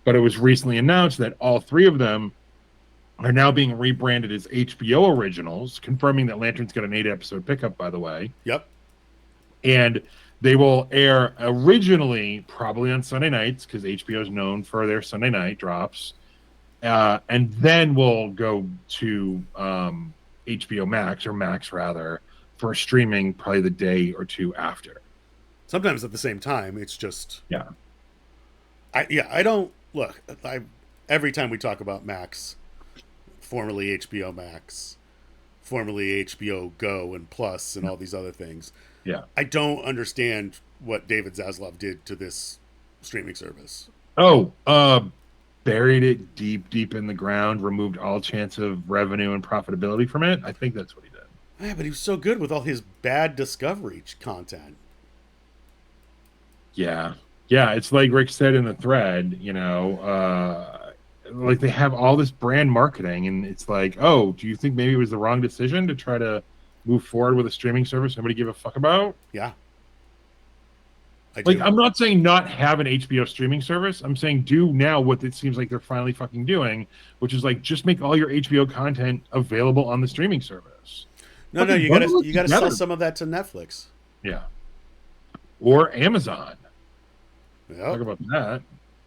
But it was recently announced that all 3 of them are now being rebranded as HBO originals, confirming that Lantern's got an 8-episode pickup, by the way. Yep. And they will air originally probably on Sunday nights, because HBO is known for their Sunday night drops. And then we'll go to HBO Max, or Max rather, for streaming probably the day or two after. Sometimes at the same time. It's just Yeah. I don't look. Every time we talk about Max, formerly HBO Max, formerly HBO Go and Plus, and all these other things, Yeah. I don't understand what David Zaslav did to this streaming service. Oh, buried it deep in the ground, removed all chance of revenue and profitability from it. I think that's what he did. Yeah, but he was so good with all his bad Discovery content. Yeah. Yeah. It's like Rick said in the thread, like they have all this brand marketing, and it's like, oh, do you think maybe it was the wrong decision to try to move forward with a streaming service nobody give a fuck about? Yeah. Like, I'm not saying not have an HBO streaming service. I'm saying do now what it seems like they're finally fucking doing, which is like just make all your HBO content available on the streaming service. No, you gotta sell some of that to Netflix. Yeah. Or Amazon. Yep. Talk about that.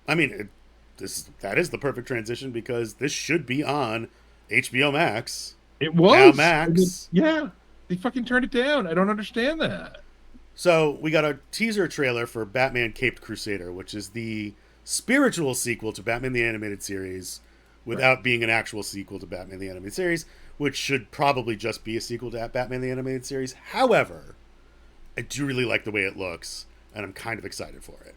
I mean, that is the perfect transition because this should be on HBO Max. It was now Max. Yeah, they fucking turned it down. I don't understand that. So we got a teaser trailer for Batman Caped Crusader, which is the spiritual sequel to Batman the Animated Series, without being an actual sequel to Batman the Animated Series, which should probably just be a sequel to Batman the Animated Series. However, I do really like the way it looks, and I'm kind of excited for it.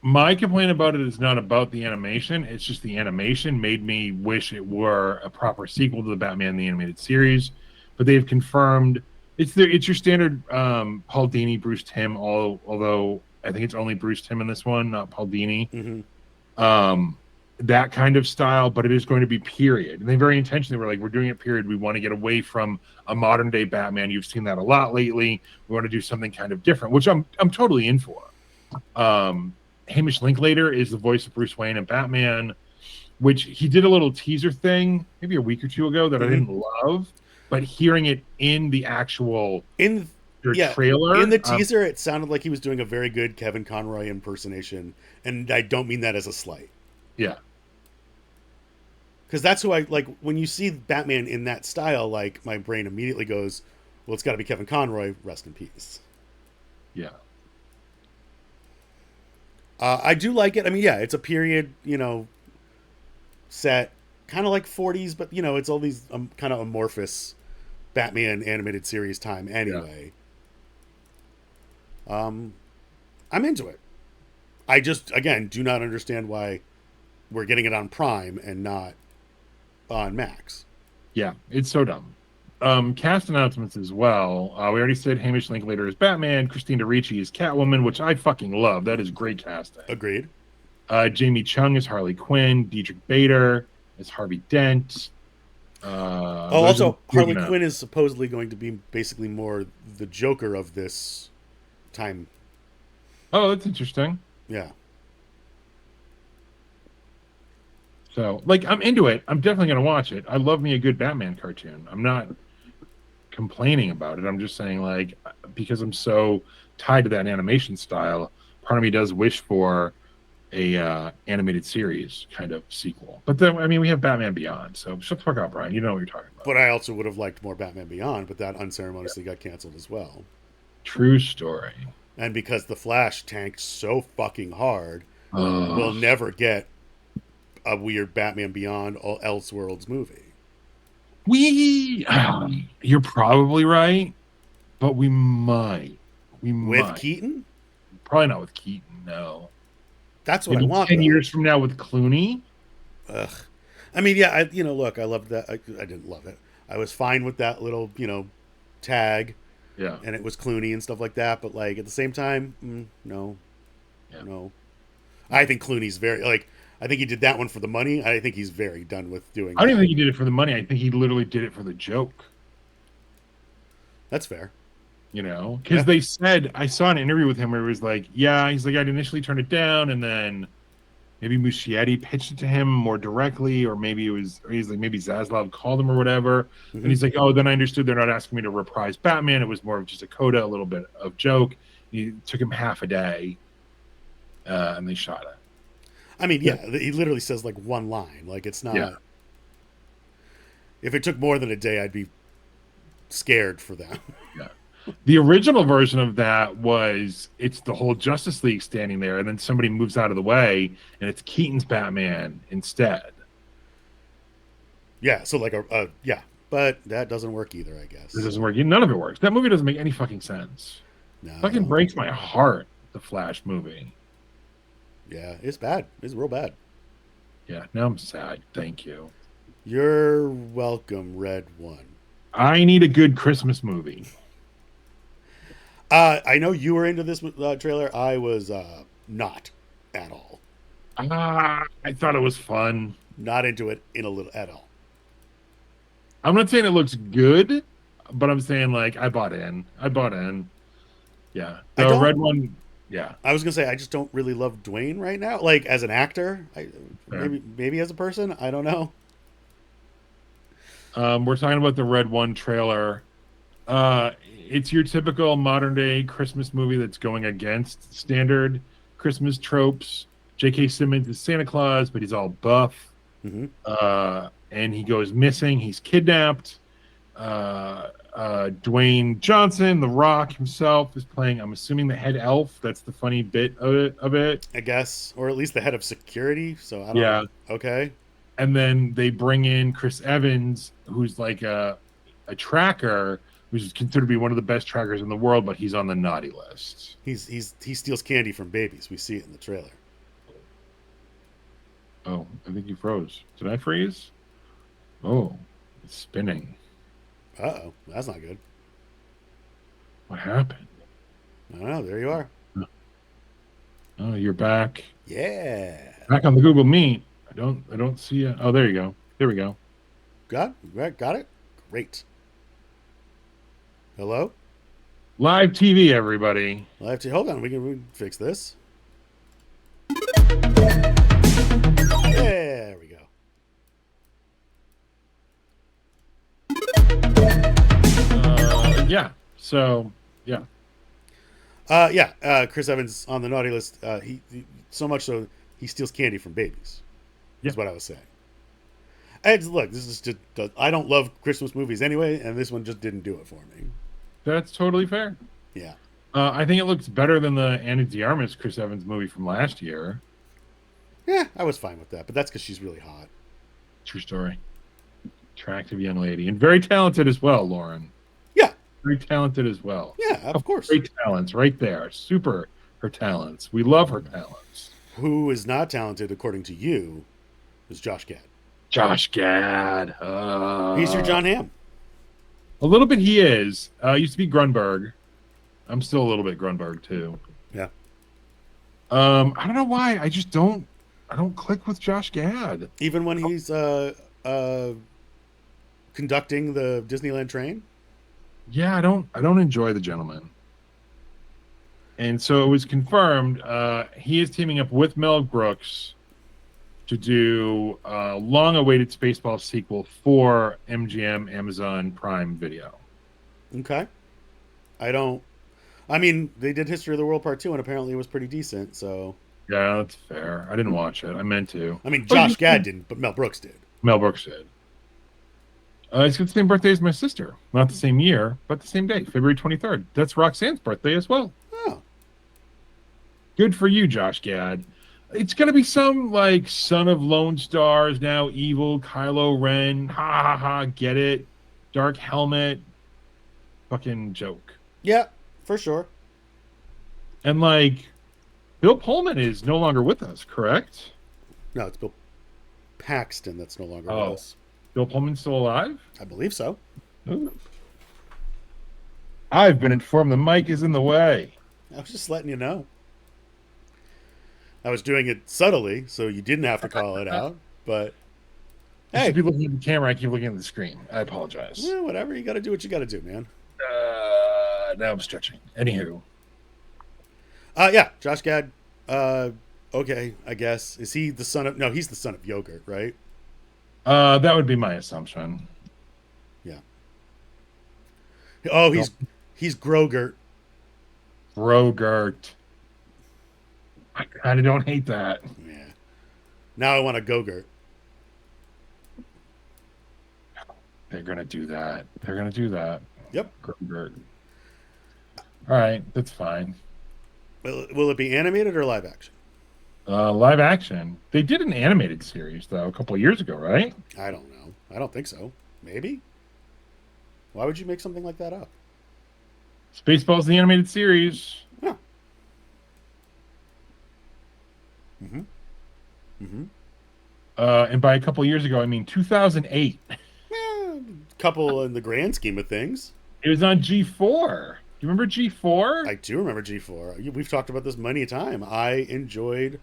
My complaint about it is not about the animation. It's just the animation made me wish it were a proper sequel to the Batman the Animated Series. But they've confirmed it's your standard Paul Dini, Bruce Timm, although I think it's only Bruce Timm in this one, not Paul Dini. Mm-hmm. That kind of style, but it is going to be period. And they very intentionally were like, we're doing it period. We want to get away from a modern day Batman. You've seen that a lot lately. We want to do something kind of different, which I'm totally in for. Hamish Linklater is the voice of Bruce Wayne and Batman, which he did a little teaser thing maybe a week or two ago that I didn't love, but hearing it in the actual trailer, in the teaser, it sounded like he was doing a very good Kevin Conroy impersonation, and I don't mean that as a slight. Yeah. Because that's who I like. When you see Batman in that style, like, my brain immediately goes, well, it's got to be Kevin Conroy, rest in peace. Yeah. I do like it. I mean, yeah, it's a period, set, kind of like 40s, but, it's all these kind of amorphous Batman animated series time anyway. Yeah. I'm into it. I just, again, do not understand why we're getting it on Prime and not on Max. Yeah, it's so dumb. Cast announcements as well. We already said Hamish Linklater is Batman, Christina Ricci is Catwoman, which I fucking love. That is great casting. Agreed. Jamie Chung is Harley Quinn. Dietrich Bader is Harvey Dent. Also, Harley Quinn is supposedly going to be basically more the Joker of this time. Oh, that's interesting. Yeah. So, like, I'm into it. I'm definitely going to watch it. I love me a good Batman cartoon. I'm not complaining about it. I'm just saying, like, because I'm so tied to that animation style, part of me does wish for a animated series kind of sequel. But then, I mean, we have Batman Beyond, so shut the fuck up, Brian. You know what you're talking about. But I also would have liked more Batman Beyond, but that unceremoniously got canceled as well. True story. And because The Flash tanked so fucking hard, we'll never get a weird Batman Beyond or Elseworlds movie. You're probably right, but we might. With Keaton? Probably not with Keaton, no. That's what I want. 10 years from now with Clooney? Ugh. I mean, yeah, look, I loved that. I didn't love it. I was fine with that little, tag. Yeah. And it was Clooney and stuff like that. But, like, at the same time, no. Yeah. No. I think Clooney's very, like, I think he did that one for the money. I think he's very done with doing I don't even think he did it for the money. I think he literally did it for the joke. That's fair. Because they said, I saw an interview with him where he was like, yeah, he's like, I'd initially turned it down, and then maybe Muschietti pitched it to him more directly, or maybe he's like, maybe Zaslav called him or whatever. Mm-hmm. And he's like, oh, then I understood they're not asking me to reprise Batman. It was more of just a coda, a little bit of joke. It took him half a day, and they shot it. I mean, yeah, he literally says like one line. Like it's not. Yeah. If it took more than a day, I'd be scared for them. Yeah. The original version of that was it's the whole Justice League standing there, and then somebody moves out of the way, and it's Keaton's Batman instead. Yeah, so like yeah, but that doesn't work either, I guess. This doesn't work. None of it works. That movie doesn't make any fucking sense. No, Fucking breaks my heart. The Flash movie. Yeah, it's bad. It's real bad. Yeah, now I'm sad. Thank you. You're welcome, Red One. I need a good Christmas movie. I know you were into this trailer. I was not at all. I thought it was fun. Not into it in a little at all. I'm not saying it looks good, but I'm saying like I bought in. Yeah, the Red One. Yeah, I was gonna say I just don't really love Dwayne right now. Like as an actor, maybe as a person, I don't know. We're talking about the Red One trailer. It's your typical modern day Christmas movie that's going against standard Christmas tropes. J.K. Simmons is Santa Claus, but he's all buff. Mm-hmm. And he goes missing. He's kidnapped. Dwayne Johnson, The Rock himself, is playing, I'm assuming, the head elf. That's the funny bit of it. I guess. Or at least the head of security. So I don't know. Okay. And then they bring in Chris Evans, who's like a tracker, who's considered to be one of the best trackers in the world, but he's on the naughty list. He steals candy from babies. We see it in the trailer. Oh, I think you froze. Did I freeze? Oh, it's spinning. Uh-oh. That's not good. What happened? I don't know. There you are. Oh, you're back. Yeah. Back on the Google Meet. I don't see it. Oh, there you go. There we go. Got it? Great. Hello? Live TV, everybody. Live TV. Hold on. We can fix this. There we go. Yeah. So, yeah. Chris Evans on the naughty list. He so much so he steals candy from babies. Is what I was saying. And look, this is just I don't love Christmas movies anyway, and this one just didn't do it for me. That's totally fair. Yeah. I think it looks better than the Anna de Armas Chris Evans movie from last year. Yeah, I was fine with that, but that's because she's really hot. True story. Attractive young lady. And very talented as well, Lauren. Yeah. Very talented as well. Yeah, of course. Great talents right there. Super her talents. We love her talents. Who is not talented, according to you, is Josh Gad. Josh Gad. He's your John Hamm. A little bit he is. Used to be Grunberg. I'm still a little bit Grunberg, too. Yeah. I don't know why. I don't click with Josh Gad. Even when he's conducting the Disneyland train? Yeah, I don't enjoy the gentleman. And so it was confirmed he is teaming up with Mel Brooks to do a long-awaited Spaceballs sequel for MGM Amazon Prime Video. Okay. I mean, they did History of the World Part 2, and apparently it was pretty decent, so... Yeah, that's fair. I didn't watch it. I meant to. I mean, Josh Gad didn't, but Mel Brooks did. Mel Brooks did. It's got the same birthday as my sister. Not the same year, but the same day, February 23rd. That's Roxanne's birthday as well. Oh. Good for you, Josh Gad. It's going to be some, like, Son of Lone Star is now evil, Kylo Ren, ha ha ha, get it? Dark Helmet, fucking joke. Yeah, for sure. And, like, Bill Pullman is no longer with us, correct? No, it's Bill Paxton that's no longer with us. Bill Pullman's still alive? I believe so. Ooh. I've been informed the mic is in the way. I was just letting you know. I was doing it subtly, so you didn't have to call it out. But hey, should be looking at the camera. I keep looking at the screen. I apologize. Yeah, whatever. You got to do what you got to do, man. Now I'm stretching. Anywho, yeah, Josh Gad. Okay, I guess is he the son of? No, he's the son of Yogurt, right? That would be my assumption. Yeah. Oh, he's Grogurt. Grogurt. I kind of don't hate that. Yeah. Now I want a Go-Gurt. They're gonna do that. They're gonna do that. Yep. Grunberg. All right, that's fine. Will it be animated or live action? Live action. They did an animated series though a couple of years ago, right? I don't know. I don't think so. Maybe. Why would you make something like that up? Spaceballs, the animated series. Yeah. Mm-hmm. Mm-hmm. And by a couple of years ago, I mean 2008. Couple in the grand scheme of things. It was on G4. Do you remember G4? I do remember G4. We've talked about this many a time. I enjoyed.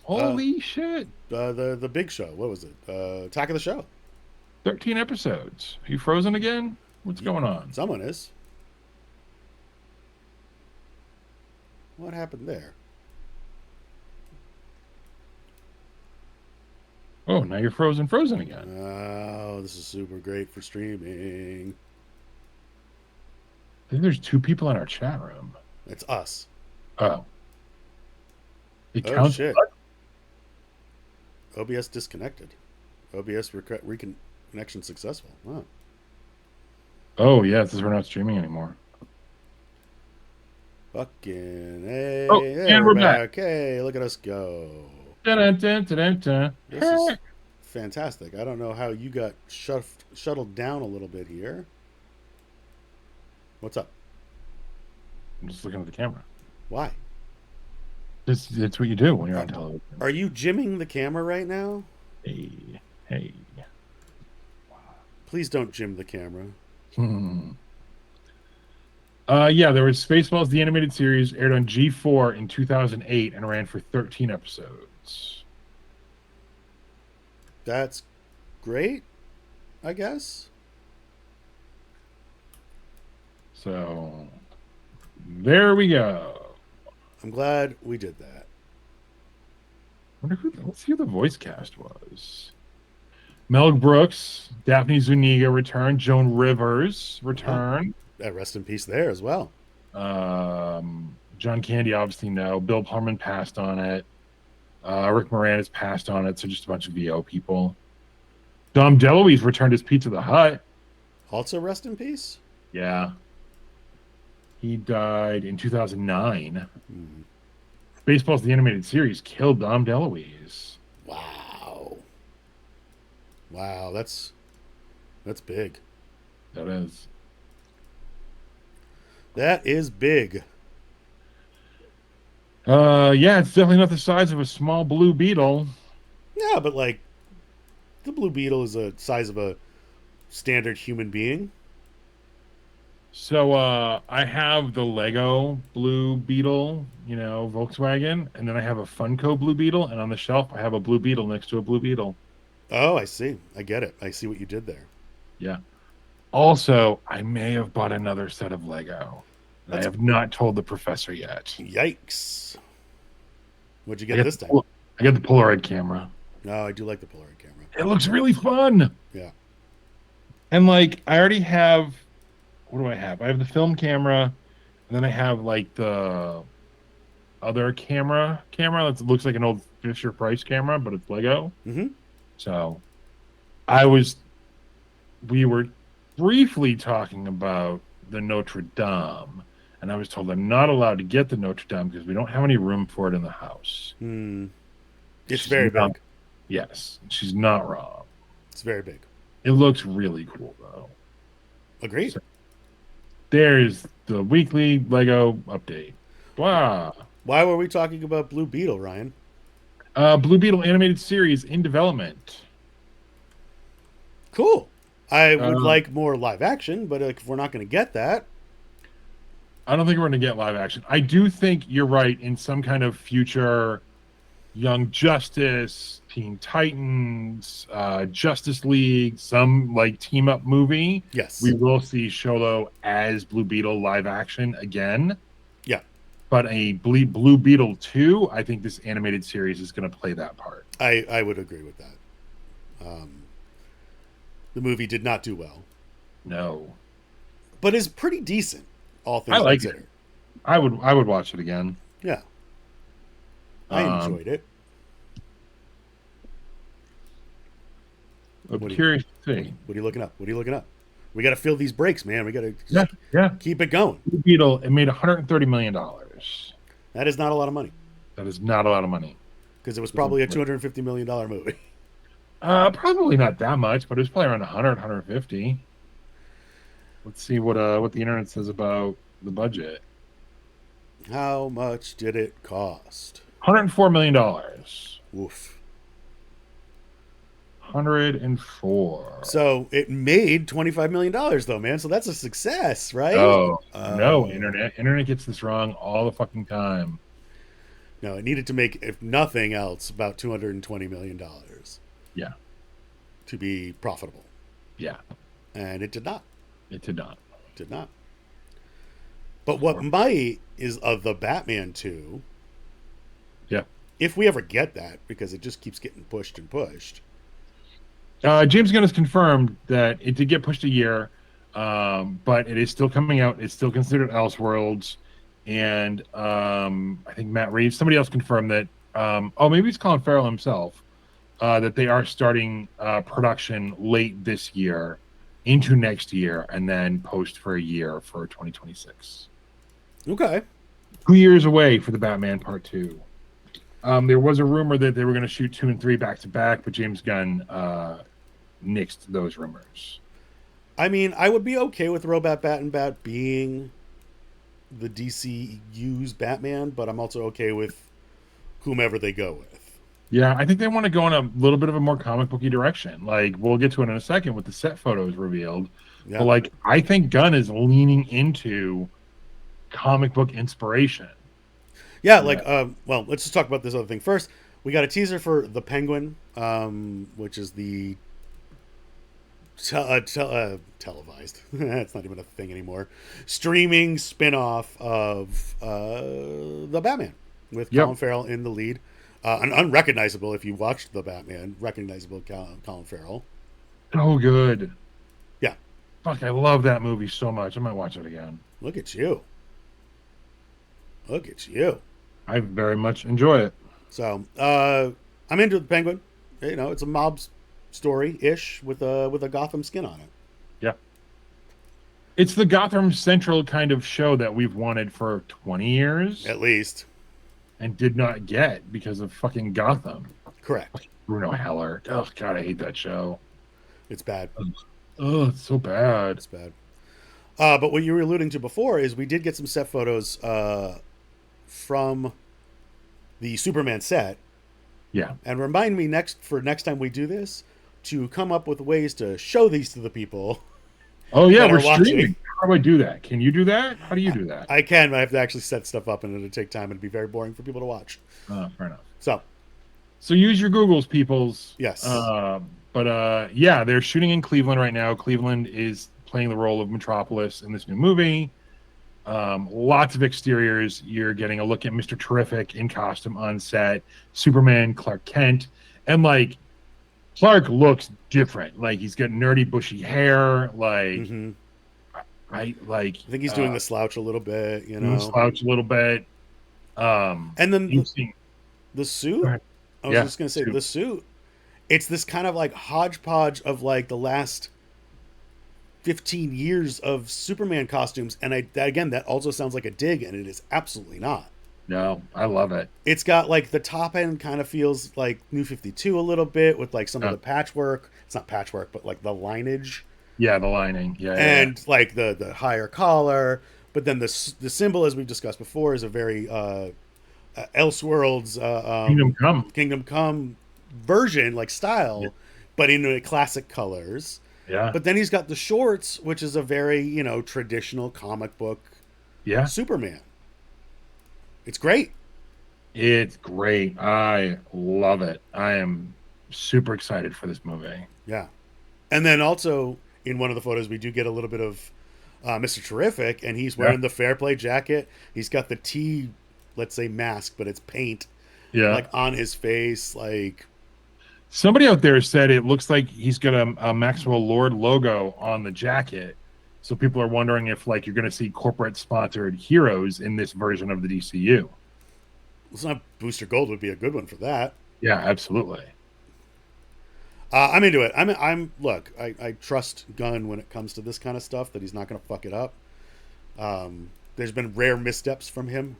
Holy shit! The big show. What was it? Attack of the Show. 13 episodes. Are you frozen again? What's going on? Someone is. What happened there? Oh, now you're frozen again. Oh, this is super great for streaming. I think there's 2 people in our chat room. It's us. Oh. It Oh, counts. shit. OBS disconnected. OBS reconnection successful. Wow. Oh, yeah, this is we're not streaming anymore. Fucking hey. Oh, and we're back. Hey, look at us go. Dun, dun, dun, dun. This is fantastic. I don't know how you got shuttled down a little bit here. What's up? I'm just looking at the camera. Why? It's what you do when you're on television. Are you gymming the camera right now? Hey. Please don't gym the camera. Yeah, there was Spaceballs, the animated series, aired on G4 in 2008 and ran for 13 episodes. That's great, I guess. So, there we go. I'm glad we did that. Let's see who the voice cast was. Mel Brooks, Daphne Zuniga returned, Joan Rivers returned. Rest in peace there as well. John Candy, obviously no. Bill Pullman passed on it. Rick Moranis passed on it. So just a bunch of VO people. Dom DeLuise returned as Pizza the Hut. Also rest in peace? Yeah. He died in 2009. Spaceballs, the animated series, killed Dom DeLuise. Wow, that's big. That is. That is big. Yeah, it's definitely not the size of a small blue beetle. Yeah, but like the Blue Beetle is the size of a standard human being. So I have the Lego Blue Beetle, Volkswagen, and then I have a Funko Blue Beetle, and on the shelf I have a Blue Beetle next to a Blue Beetle. Oh, I see. I get it. I see what you did there. Yeah. Also, I may have bought another set of Lego. I have not told the professor yet. Yikes. What'd you get this time? I got the Polaroid camera. No, I do like the Polaroid camera. It looks really fun. Yeah. And I already have, what do I have? I have the film camera, and then I have the other camera that looks like an old Fisher Price camera, but it's Lego. Mm-hmm. So we were briefly talking about the Notre Dame, and I was told I'm not allowed to get the Notre Dame because we don't have any room for it in the house. It's very big. Yes, she's not wrong. It's very big. It looks really cool, though. Agreed. So, there's the weekly Lego update. Wow. Why were we talking about Blue Beetle, Ryan? Blue Beetle animated series in development. Cool. I would like more live action, but if we're not going to get that, I don't think we're going to get live action. I do think you're right in some kind of future Young Justice, Teen Titans, Justice League, some team up movie. Yes, we will see Sholo as Blue Beetle live action again. Yeah, but a Blue Beetle 2, I think this animated series is going to play that part. I would agree with that. The movie did not do well. No, but is pretty decent. All things I like considered. it. I would watch it again. Yeah, I enjoyed it. I'm What do you, curious to see. what are you looking up? What are you looking up? We got to fill these breaks, man. We got to Yeah, yeah. keep it going. Beetle, it made $130 million. That is not a lot of money That is not a lot of money. because it was probably a $250 million movie. Probably not that much, but it was probably around 100, 150. Let's see what the internet says about the budget. How much did it cost? $104 million. Oof. 104. So it made $25 million, though, man. So that's a success, right? Oh, no, internet. Internet gets this wrong all the fucking time. No, it needed to make, if nothing else, about $220 million Yeah. to be profitable. Yeah. And it did not. It did not. Did not. But what might is the Batman 2. Yeah. If we ever get that, because it just keeps getting pushed and pushed. James Gunn has confirmed that it did get pushed a year, but it is still coming out. It's still considered Elseworlds. And I think Matt Reeves, somebody else confirmed that, maybe it's Colin Farrell himself, that they are starting production late this year into next year and then post for a year for 2026. Okay. 2 years away for the Batman Part 2. There was a rumor that they were going to shoot 2 and 3 back to back, but James Gunn nixed those rumors. I mean, I would be okay with Robot Bat and Bat being the DCU's Batman, but I'm also okay with whomever they go with. Yeah, I think they want to go in a little bit of a more comic booky direction. Like, we'll get to it in a second with the set photos revealed. Yeah. But, like, I think Gunn is leaning into comic book inspiration. Yeah, like, well, let's just talk about this other thing first. We got a teaser for The Penguin, which is the televised. It's not even a thing anymore. Streaming spinoff of The Batman with Colin Farrell in the lead. An unrecognizable, if you watched The Batman, recognizable Colin Farrell. Oh, good. Yeah. Fuck, I love that movie so much. I might watch it again. Look at you. Look at you. I very much enjoy it. So, I'm into The Penguin. You know, it's a mob story-ish with a Gotham skin on it. Yeah. It's the Gotham Central kind of show that we've wanted for 20 years. At least. And did not get because of fucking Gotham. Correct. Bruno Heller. Oh, God, I hate that show. It's bad. Oh, it's so bad. It's bad. But what you were alluding to before is we did get some set photos from the Superman set. Yeah. And remind me next time we do this to come up with ways to show these to the people. Oh, yeah, we're streaming. How do I do that? Can you do that? How do you do that? I can, but I have to actually set stuff up, and it'll take time, and it'd be very boring for people to watch. Fair enough. So use your Googles, peoples. Yes. Yeah, they're shooting in Cleveland right now. Cleveland is playing the role of Metropolis in this new movie. Lots of exteriors. You're getting a look at Mr. Terrific in costume on set, Superman, Clark Kent, and like Clark looks different. Like he's got nerdy, bushy hair. Like I think he's doing the slouch a little bit. You know, slouch a little bit. And then the suit. I was just gonna say the suit. It's this kind of like hodgepodge of like the last 15 years of Superman costumes, and that also sounds like a dig, and it is absolutely not. No, I love it. It's got like the top end kind of feels like New 52 a little bit with like some of the patchwork. It's not patchwork, but like the lineage. Yeah, the lining. Yeah, and like the higher collar, but then the symbol, as we've discussed before, is a very Elseworlds Kingdom Come version, like style, but in classic colors. Yeah. But then he's got the shorts, which is a very, traditional comic book Superman. It's great. It's great. I love it. I am super excited for this movie. Yeah. And then also in one of the photos, we do get a little bit of Mr. Terrific, and he's wearing the Fair Play jacket. He's got the T, let's say mask, but it's paint like on his face. Like somebody out there said it looks like he's got a Maxwell Lord logo on the jacket. So people are wondering if like you're going to see corporate sponsored heroes in this version of the DCU. It's not Booster Gold would be a good one for that. Yeah, absolutely. I'm into it. Look, I trust Gunn when it comes to this kind of stuff, that he's not going to fuck it up. There's been rare missteps from him,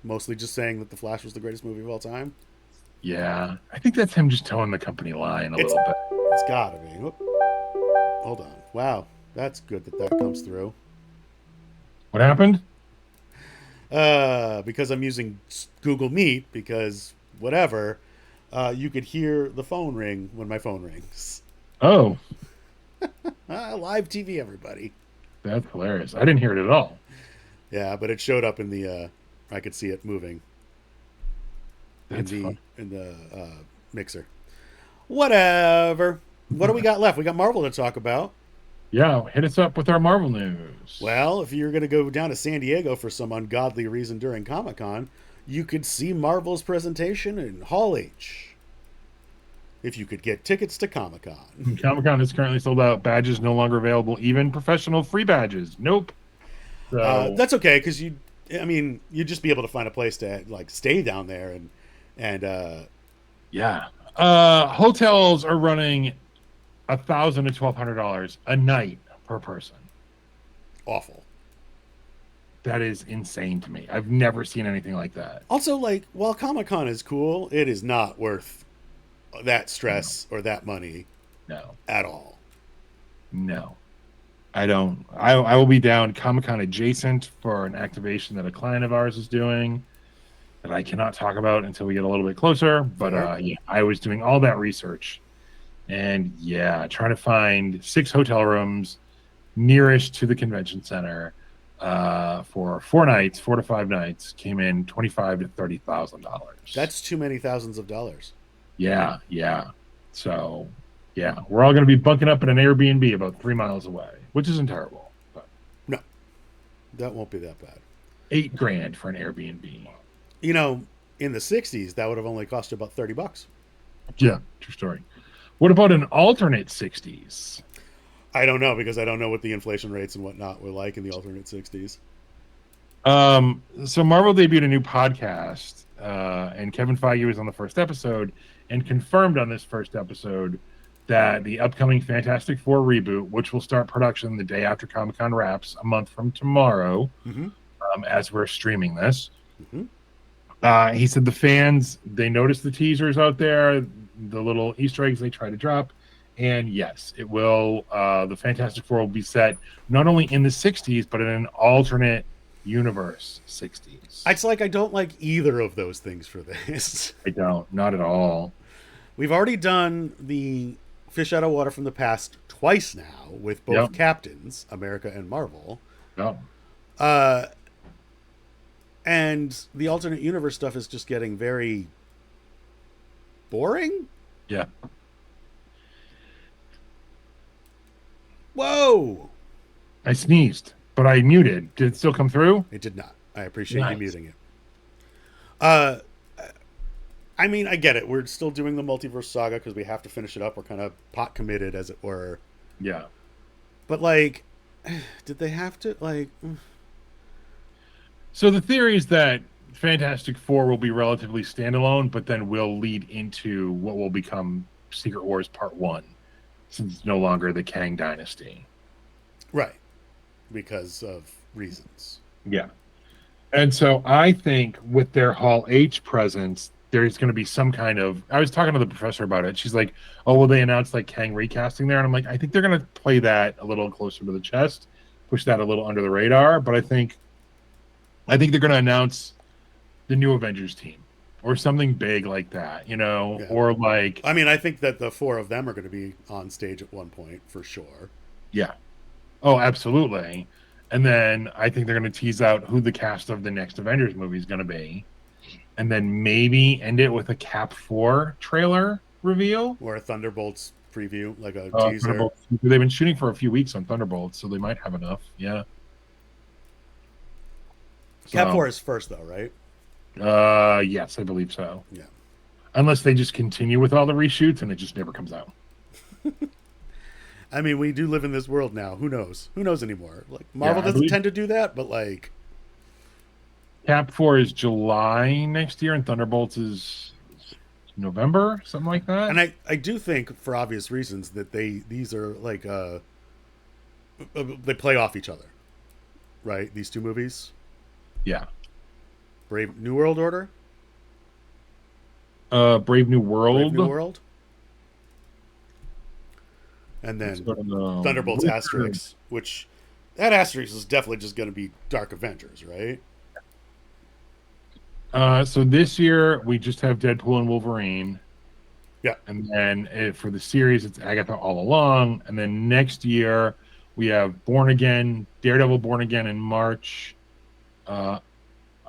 mostly just saying that The Flash was the greatest movie of all time. Yeah, I think that's him just towing the company line a little bit. It's gotta be. Whoop. Hold on. Wow, that's good that comes through. What happened? Because I'm using Google Meet, because whatever, you could hear the phone ring when my phone rings. Oh, Live TV, everybody. that's hilarious. I didn't hear it at all. Yeah, but it showed up in the. I could see it moving. That's fun. In the mixer. Whatever. What do we got left? We got Marvel to talk about. Yeah, hit us up with our Marvel news. Well, if you're going to go down to San Diego for some ungodly reason during Comic-Con, you could see Marvel's presentation in Hall H. If you could get tickets to Comic-Con. Comic-Con is currently sold out. Badges no longer available. Even professional free badges. Nope. So, that's okay, because you'd just be able to find a place to stay down there and yeah. Hotels are running $1,000 to $1,200 a night per person. Awful. That is insane to me. I've never seen anything like that. Also, while Comic-Con is cool, it is not worth that stress or that money. No. At all. No. I don't. I will be down Comic-Con adjacent for an activation that a client of ours is doing that I cannot talk about until we get a little bit closer. But yeah, I was doing all that research. And yeah, trying to find 6 hotel rooms nearest to the convention center for 4 nights, 4 to 5 nights, came in $25,000 to $30,000. That's too many thousands of dollars. Yeah. So yeah, we're all going to be bunking up in an Airbnb about 3 miles away, which isn't terrible. But no, that won't be that bad. $8,000 for an Airbnb. In the '60s, that would have only cost you about $30. Yeah, true story. What about an alternate 60s? I don't know, because I don't know what the inflation rates and whatnot were like in the alternate 60s. So Marvel debuted a new podcast, and Kevin Feige was on the first episode and confirmed on this first episode that the upcoming Fantastic Four reboot, which will start production the day after Comic-Con wraps, a month from tomorrow, as we're streaming this. He said the fans, they noticed the teasers out there, the little Easter eggs they try to drop, and yes, it will. The Fantastic Four will be set not only in the 60s, but in an alternate universe 60s. It's like I don't like either of those things for this. I don't, not at all. We've already done the Fish Out of Water from the Past twice now with both captains, America and Marvel. And the alternate universe stuff is just getting very boring. Yeah. Whoa! I sneezed, but I muted. Did it still come through? It did not. I appreciate you muting it. I get it. We're still doing the multiverse saga because we have to finish it up. We're kind of pot committed, as it were. Yeah. But did they have to So the theory is that Fantastic Four will be relatively standalone, but then will lead into what will become Secret Wars Part 1, since it's no longer the Kang Dynasty. Right. Because of reasons. Yeah. And so I think with their Hall H presence, there's going to be some kind of... I was talking to the professor about it. She's like, oh, will they announce Kang recasting there? And I'm like, I think they're going to play that a little closer to the chest, push that a little under the radar, but I think they're going to announce the new Avengers team or something big like that, or I think that the 4 of them are going to be on stage at one point for sure. Yeah. Oh, absolutely. And then I think they're going to tease out who the cast of the next Avengers movie is going to be. And then maybe end it with a Cap 4 trailer reveal. Or a Thunderbolts preview, like a teaser. Thunderbolts. They've been shooting for a few weeks on Thunderbolts, so they might have enough. Yeah. Cap 4 is first, though, right? Yes, I believe so. Yeah. Unless they just continue with all the reshoots and it just never comes out. We do live in this world now. Who knows? Who knows anymore? Marvel doesn't tend to do that, but Cap 4 is July next year, and Thunderbolts is November, something like that. And I do think, for obvious reasons, that these are like they play off each other, right? These two movies, Yeah. Brave New World Order, Brave New Brave New World. World, and Let's then go to Thunderbolts Richard. Asterix, which that Asterix is definitely just going to be Dark Avengers, right? So this year we just have Deadpool and Wolverine, Yeah. and then for the series it's Agatha All Along, and then next year we have Born Again, Daredevil Born Again in March, uh,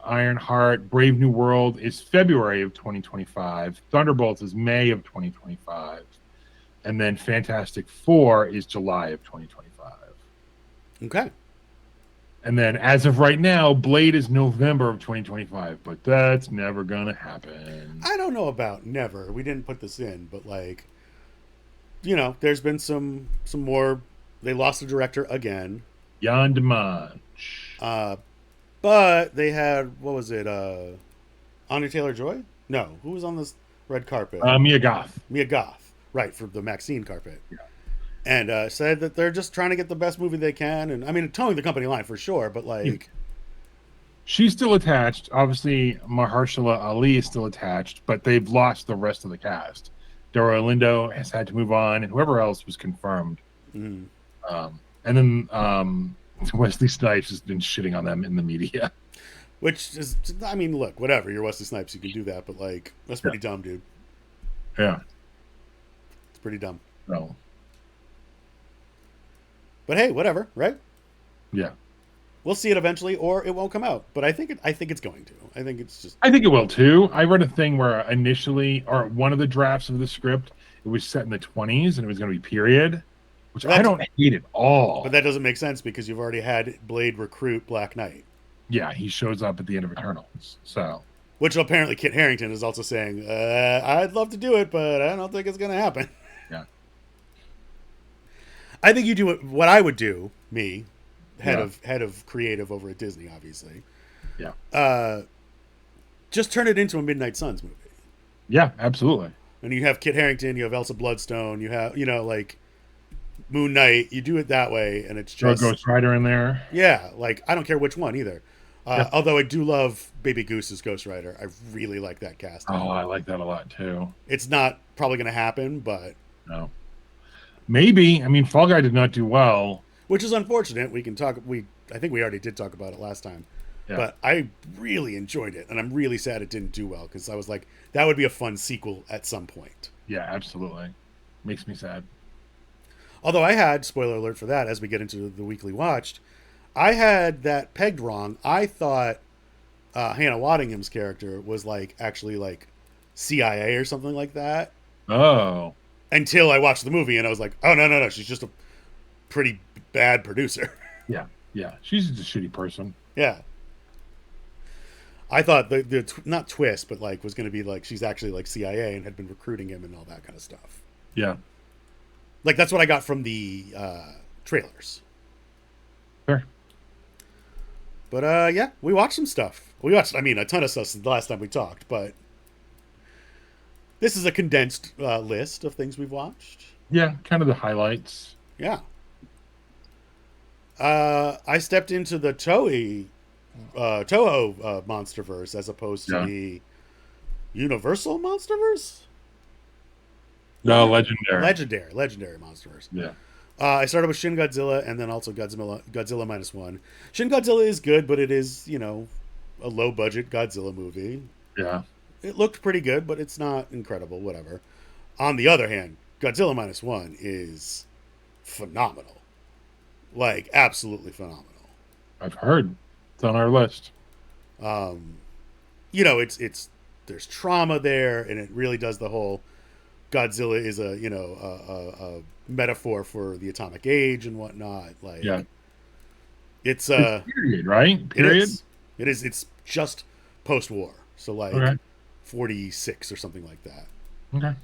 Ironheart, Brave New World is February of 2025, Thunderbolts is May of 2025, and then Fantastic Four is July of 2025. Okay. And then as of right now, Blade is November of 2025, but that's never gonna happen. I don't know about never. We didn't put this in, but like, there's been some more. They lost the director again. Jan Demange. But they had, what was it? Anya Taylor Joy? No, who was on this red carpet? Mia Goth. Mia Goth, right, for the Maxine carpet. Yeah. And said that they're just trying to get the best movie they can, and I mean, towing the company line for sure, but like, she's still attached. Obviously, Mahershala Ali is still attached, but they've lost the rest of the cast. Dora Lindo has had to move on, and whoever else was confirmed. And then Wesley Snipes has been shitting on them in the media. Which is, I mean, look, whatever. You're Wesley Snipes, you can do that, but like, that's pretty dumb, dude. Yeah, it's pretty dumb. No. But hey, whatever, right? Yeah. We'll see it eventually, or it won't come out. But I think it's going to. I think it's just. I think it will too. I read a thing where initially, or one of the drafts of the script, it was set in the 20s and it was going to be period, which I don't hate at all. But that doesn't make sense because you've already had Blade recruit Black Knight. Yeah, he shows up at the end of Eternals. So. Which apparently Kit Harington is also saying, I'd love to do it, but I don't think it's going to happen. Yeah. I think you do what I would do, me, head of creative over at Disney, obviously. Yeah. Just turn it into a Midnight Suns movie. Yeah, absolutely. And you have Kit Harington, you have Elsa Bloodstone, you have, like Moon Knight. You do it that way, and it's just throw Ghost Rider in there. Yeah, like I don't care which one either. Although I do love Baby Goose's Ghost Rider. I really like that casting. Oh, I like that a lot too. It's not probably going to happen, but no. Maybe. I mean, Fall Guy did not do well, which is unfortunate. We can talk. I think we already did talk about it last time, but I really enjoyed it, and I'm really sad it didn't do well because I was like, that would be a fun sequel at some point. Yeah, absolutely. Makes me sad. Although I had, spoiler alert for that, as we get into the weekly watched, I had that pegged wrong. I thought Hannah Waddingham's character was actually CIA or something like that. Oh. Until I watched the movie and I was like, oh, no, she's just a pretty bad producer. Yeah. She's just a shitty person. Yeah. I thought the not twist, but was going to be she's actually CIA and had been recruiting him and all that kind of stuff. Yeah. That's what I got from the trailers. Sure. But yeah, we watched some stuff. We watched, a ton of stuff since the last time we talked, but this is a condensed list of things we've watched. Yeah, kind of the highlights. Yeah. I stepped into the Toho MonsterVerse as opposed to the Universal MonsterVerse? No, Legendary. Legendary MonsterVerse. Yeah. I started with Shin Godzilla and then also Godzilla -1. Shin Godzilla is good, but it is, a low-budget Godzilla movie. Yeah. It looked pretty good, but it's not incredible, whatever. On the other hand, Godzilla -1 is phenomenal. Absolutely phenomenal. I've heard. It's on our list. It's there's trauma there, and it really does the whole Godzilla is a metaphor for the atomic age and whatnot. It's period, right? Period. It is. It's just post-war, so okay. 46 or something like that. Okay.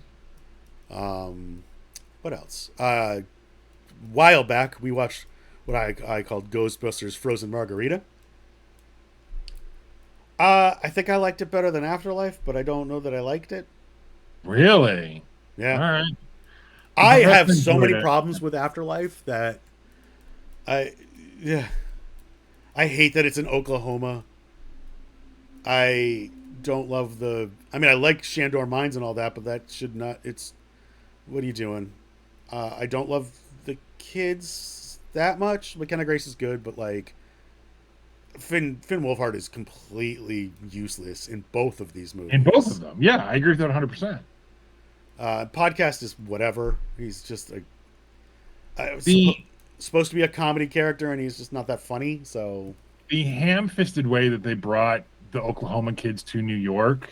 What else? While back, we watched what I called Ghostbusters Frozen Margarita. I think I liked it better than Afterlife, but I don't know that I liked it. Really? All Yeah. right. The I professor have so enjoyed many it. problems with Afterlife that I, yeah, I hate that it's in Oklahoma. I don't love the. I mean, I like Shandor Mines and all that, but that should not. It's. What are you doing? I don't love the kids that much. McKenna Grace is good, but like Finn Wolfhard is completely useless in both of these In both of movies. them. Yeah, I agree with that 100%. Podcast is whatever. He's just The supposed to be a comedy character, and he's just not that funny. So the ham-fisted way that they brought the Oklahoma kids to New York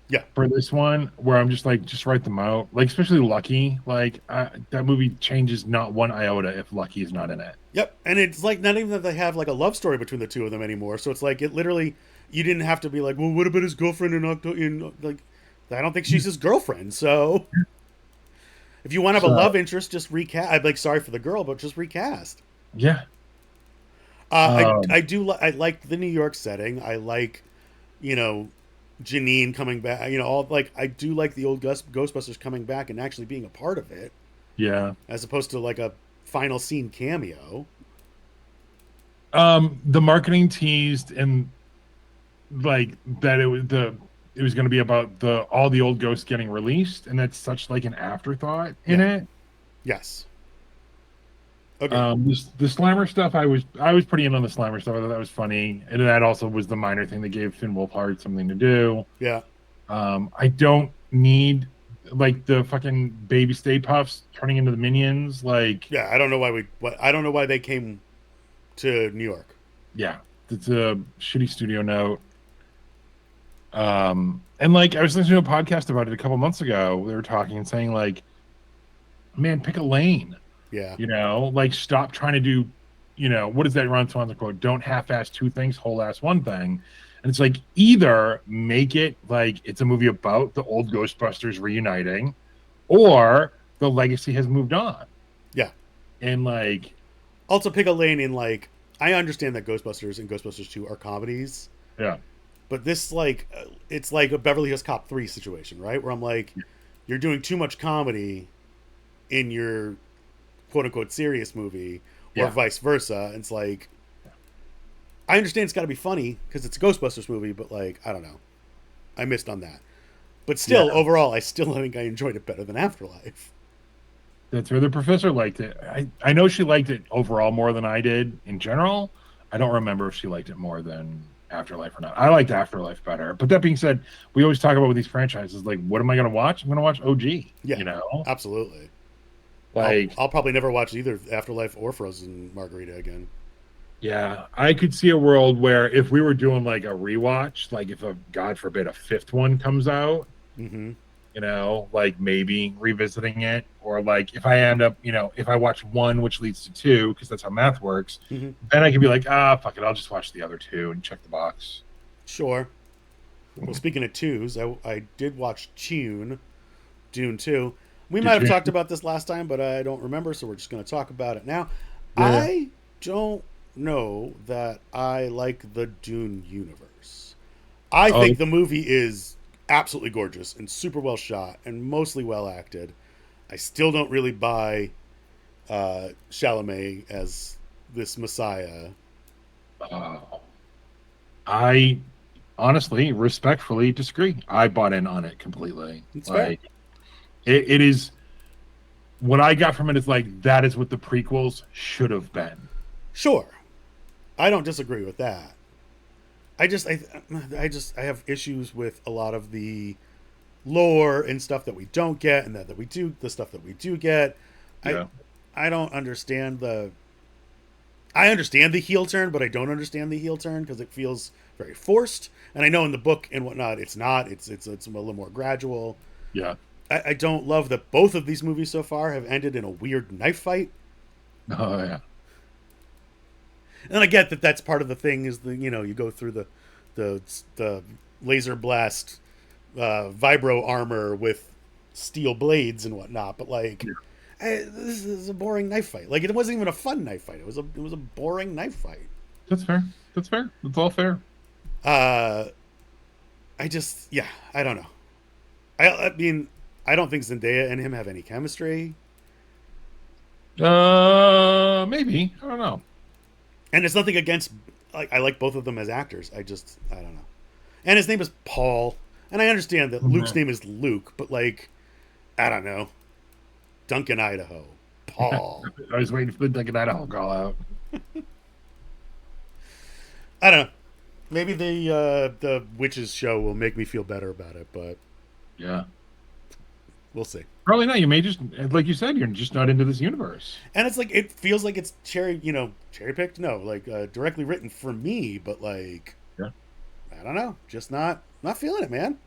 yeah, for this one, where I'm just like, just write them out. Like, especially Lucky. Like, that movie changes not one iota if Lucky is not in it. yep. And it's like not even that they have like a love story between the two of them anymore. So it's like it literally you didn't have to be like, well, what about his girlfriend in like. I don't think she's his girlfriend. So if you want to have a So, love interest, just recast. I'm like sorry for the girl, but just recast. yeah. I do I like the New York setting. I like you know Janine coming back. You know all like I do like the old Ghostbusters coming back and actually being a part of it, Yeah. as opposed to like a final scene cameo. The marketing teased and like that it was going to be about the all the old ghosts getting released, and that's such like an afterthought in Yeah. it. Yes. Agreed. The Slimer stuff, I was pretty in on the Slimer stuff. I thought that was funny, and that also was the minor thing that gave Finn Wolfhard something to do. Yeah. I don't need like the fucking baby Stay Puffs turning into the Minions. Like, Yeah. I don't know why I don't know why they came to New York. yeah, it's a shitty studio note. And like I was listening to a podcast about it a couple months ago. They were talking and saying like, man, pick a lane. Yeah. Like stop trying to do, what is that Ron Swanson quote? Don't half-ass two things, whole-ass one thing. And it's like either make it like it's a movie about the old Ghostbusters reuniting, or the legacy has moved on. Yeah. And like, Also, pick a lane in like I understand that Ghostbusters and Ghostbusters 2 are comedies, yeah, but this like it's like a Beverly Hills Cop 3 situation, right? Where I'm like, you're doing too much comedy in your quote unquote serious movie, or yeah, vice versa. It's like I understand it's got to be funny because it's a Ghostbusters movie, but like I don't know, I missed on that. But yeah. still, overall, I still think I enjoyed it better than Afterlife. That's where the professor liked it. I know she liked it overall more than I did in general. I don't remember if she liked it more than Afterlife or not. I liked Afterlife better. But that being said, we always talk about with these franchises, like, what am I going to watch? I'm going to watch OG. Yeah, absolutely. Like, I'll probably never watch either Afterlife or Frozen Margarita again. yeah, I could see a world where if we were doing like a rewatch, like if a God forbid a fifth one comes out, Mm-hmm. like maybe revisiting it, or like if I end up, if I watch one, which leads to two, because that's how math works, Mm-hmm. then I could be like, fuck it, I'll just watch the other two and check the box. Sure. Well, speaking of twos, I did watch Dune 2. We might have you? talked about this last time, but I don't remember, so we're just going to talk about it now. Yeah. I don't know that I like the Dune universe. I think the movie is absolutely gorgeous and super well shot and mostly well acted. I still don't really buy Chalamet as this Messiah. I honestly, respectfully disagree. I bought in on it completely. It's fair. It is what I got from it is like that is what the prequels should have been. Sure. I don't disagree with that. I have issues with a lot of the lore and stuff that we don't get, and that we do the stuff that we do get. Yeah. I don't understand the. I understand the heel turn, but I don't understand the heel turn because it feels very forced. And I know in the book and whatnot, it's not. It's a little more gradual. Yeah. I don't love that both of these movies so far have ended in a weird knife fight. Oh yeah. And I get that that's part of the thing is you go through the laser blast vibro armor with steel blades and whatnot, but like this is a boring knife fight. Like it wasn't even a fun knife fight. It was a boring knife fight. That's fair. That's fair. That's all fair. I don't know. I mean, I don't think Zendaya and him have any chemistry, Maybe. I don't know. and it's nothing against. Like, I like both of them as actors. I don't know. And his name is Paul, and I understand that Luke's Mhm. name is Luke, but like, I don't know, Duncan, Idaho, Paul. I was waiting for the Dunkin' Idaho call out. I don't know. Maybe the witches show will make me feel better about it, but Yeah. we'll see. Probably not. You may just, like you said, you're just not into this universe. And it's like it feels like it's cherry picked. No, like directly written for me, but like Yeah. I don't know, just not feeling it, man.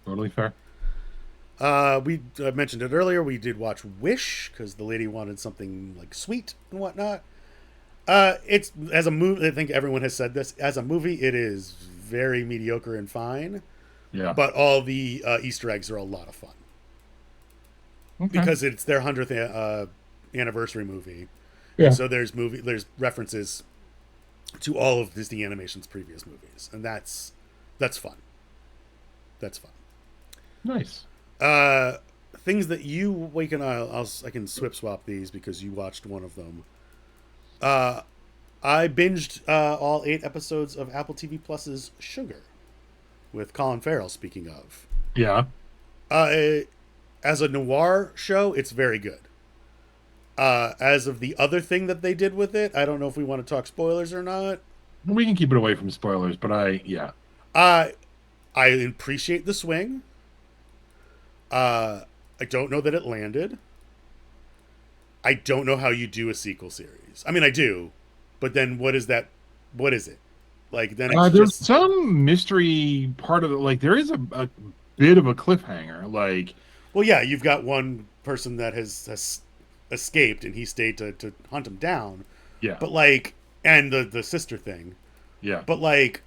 Totally fair. We mentioned it earlier. We did watch Wish because the lady wanted something like sweet and whatnot. It's as a movie. I think everyone has said this. As a movie, it is very mediocre and fine. Yeah. But all the Easter eggs are a lot of fun Okay. because it's their 100th anniversary movie, Yeah. and so there's references to all of Disney Animation's previous movies, and that's fun. That's fun. Nice. Things that you we can I can swip swap these because you watched one of them. I binged all 8 episodes of Apple TV Plus's Sugar with Colin Farrell. Speaking of, Yeah. as a noir show, it's very good. As of the other thing that they did with it, I don't know if we want to talk spoilers or not. We can keep it away from spoilers, but yeah. I appreciate the swing. I don't know that it landed. I don't know how you do a sequel series. I mean, I do, but then what is that? What is it? Like then it's There's just some mystery part of it. Like there is a bit of a cliffhanger. Like, well, yeah, you've got one person that has escaped and he stayed to hunt him down, yeah, but like, and the sister thing, yeah, but like,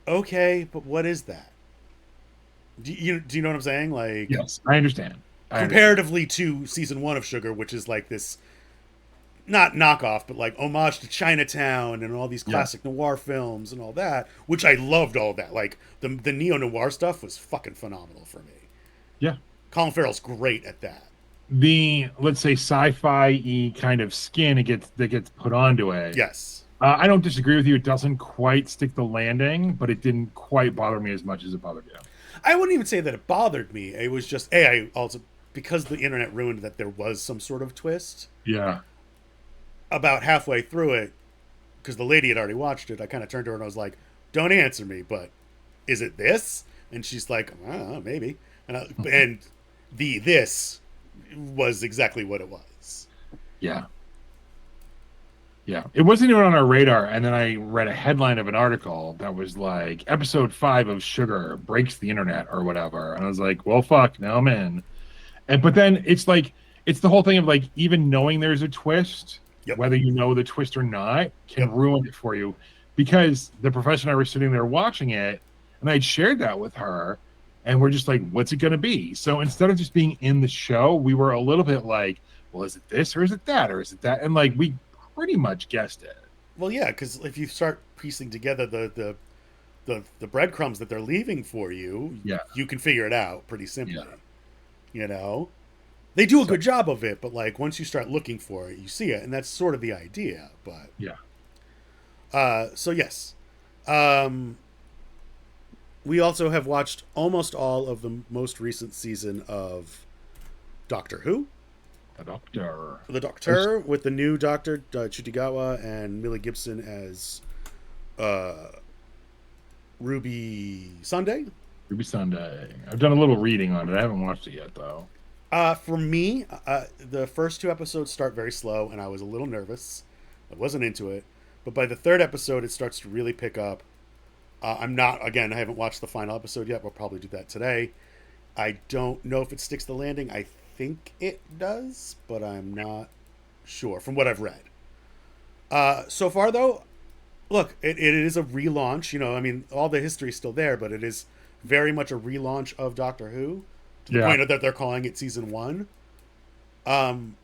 okay, but what is that? Do you know what I'm saying? Like, yes, I understand. comparatively to season 1 of Sugar, which is like this not knockoff, but like homage to Chinatown and all these Yeah, classic noir films and all that, which I loved all that. Like the neo noir stuff was fucking phenomenal for me. yeah. Colin Farrell's great at that. The let's say sci-fi kind of skin that gets put onto it. Yes. I don't disagree with you. It doesn't quite stick the landing, but it didn't quite bother me as much as it bothered you. I wouldn't even say that it bothered me. It was just, I also, because the internet ruined that there was some sort of twist, Yeah, about halfway through it, because the lady had already watched it, I kind of turned to her and I was like, don't answer me, but is it this? And she's like, I don't know, maybe. And this was exactly what it was. yeah. Yeah, it wasn't even on our radar. And then I read a headline of an article that was like, episode 5 of Sugar breaks the internet or whatever. And I was like, well, fuck, now I'm in. But then it's like, it's the whole thing of like, even knowing there's a twist, Yep. whether you know the twist or not, can Yep. ruin it for you. Because the professor and I were sitting there watching it, and I'd shared that with her, and we're just like, what's it going to be? So instead of just being in the show, we were a little bit like, well, is it this or is it that or is it that? And like, we pretty much guessed it. Well, yeah, because if you start piecing together the breadcrumbs that they're leaving for you, Yeah. you can figure it out pretty simply. Yeah. You know, they do a So, good job of it, but like once you start looking for it, you see it, and that's sort of the idea. But yeah. so yes, we also have watched almost all of the most recent season of Doctor Who. The doctor. The Doctor with the new Doctor Chutigawa and Millie Gibson as Ruby Sunday. Ruby Sunday. I've done a little reading on it. I haven't watched it yet, though. For me, the first 2 episodes start very slow, and I was a little nervous. I wasn't into it, but by the 3rd episode, it starts to really pick up. I'm not, again, I haven't watched the final episode yet. We'll probably do that today. I don't know if it sticks the landing. I think it does, but I'm not sure from what I've read. So far, though, look, it is a relaunch. You know, I mean, all the history's still there, but it is very much a relaunch of Doctor Who to the point that they're calling it season 1. And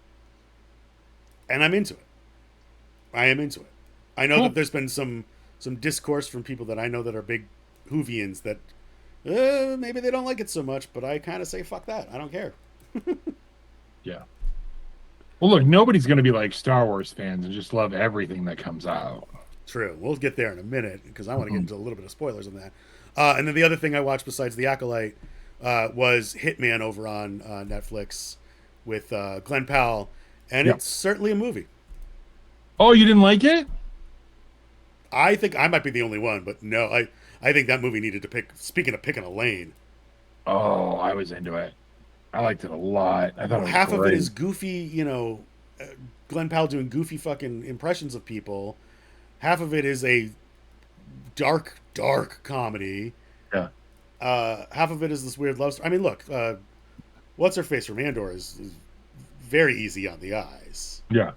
I'm into it. I am into it. I know that there's been some discourse from people that I know that are big Whovians that maybe they don't like it so much, but I kind of say fuck that. I don't care. Yeah. Well, look, nobody's going to be like Star Wars fans and just love everything that comes out. True. We'll get there in a minute because I want to get into a little bit of spoilers on that. And then the other thing I watched besides The Acolyte was Hitman over on Netflix with Glenn Powell, and it's certainly a movie. Oh, you didn't like it? I think I might be the only one, but no, I think that movie needed to pick. Speaking of picking a lane, Oh, I was into it. I liked it a lot. I thought it was half great. of it is goofy, Glenn Powell doing goofy fucking impressions of people. Half of it is a dark, dark comedy. Yeah. Half of it is this weird love story. I mean, look, what's her face from Andor is very easy on the eyes. Yeah.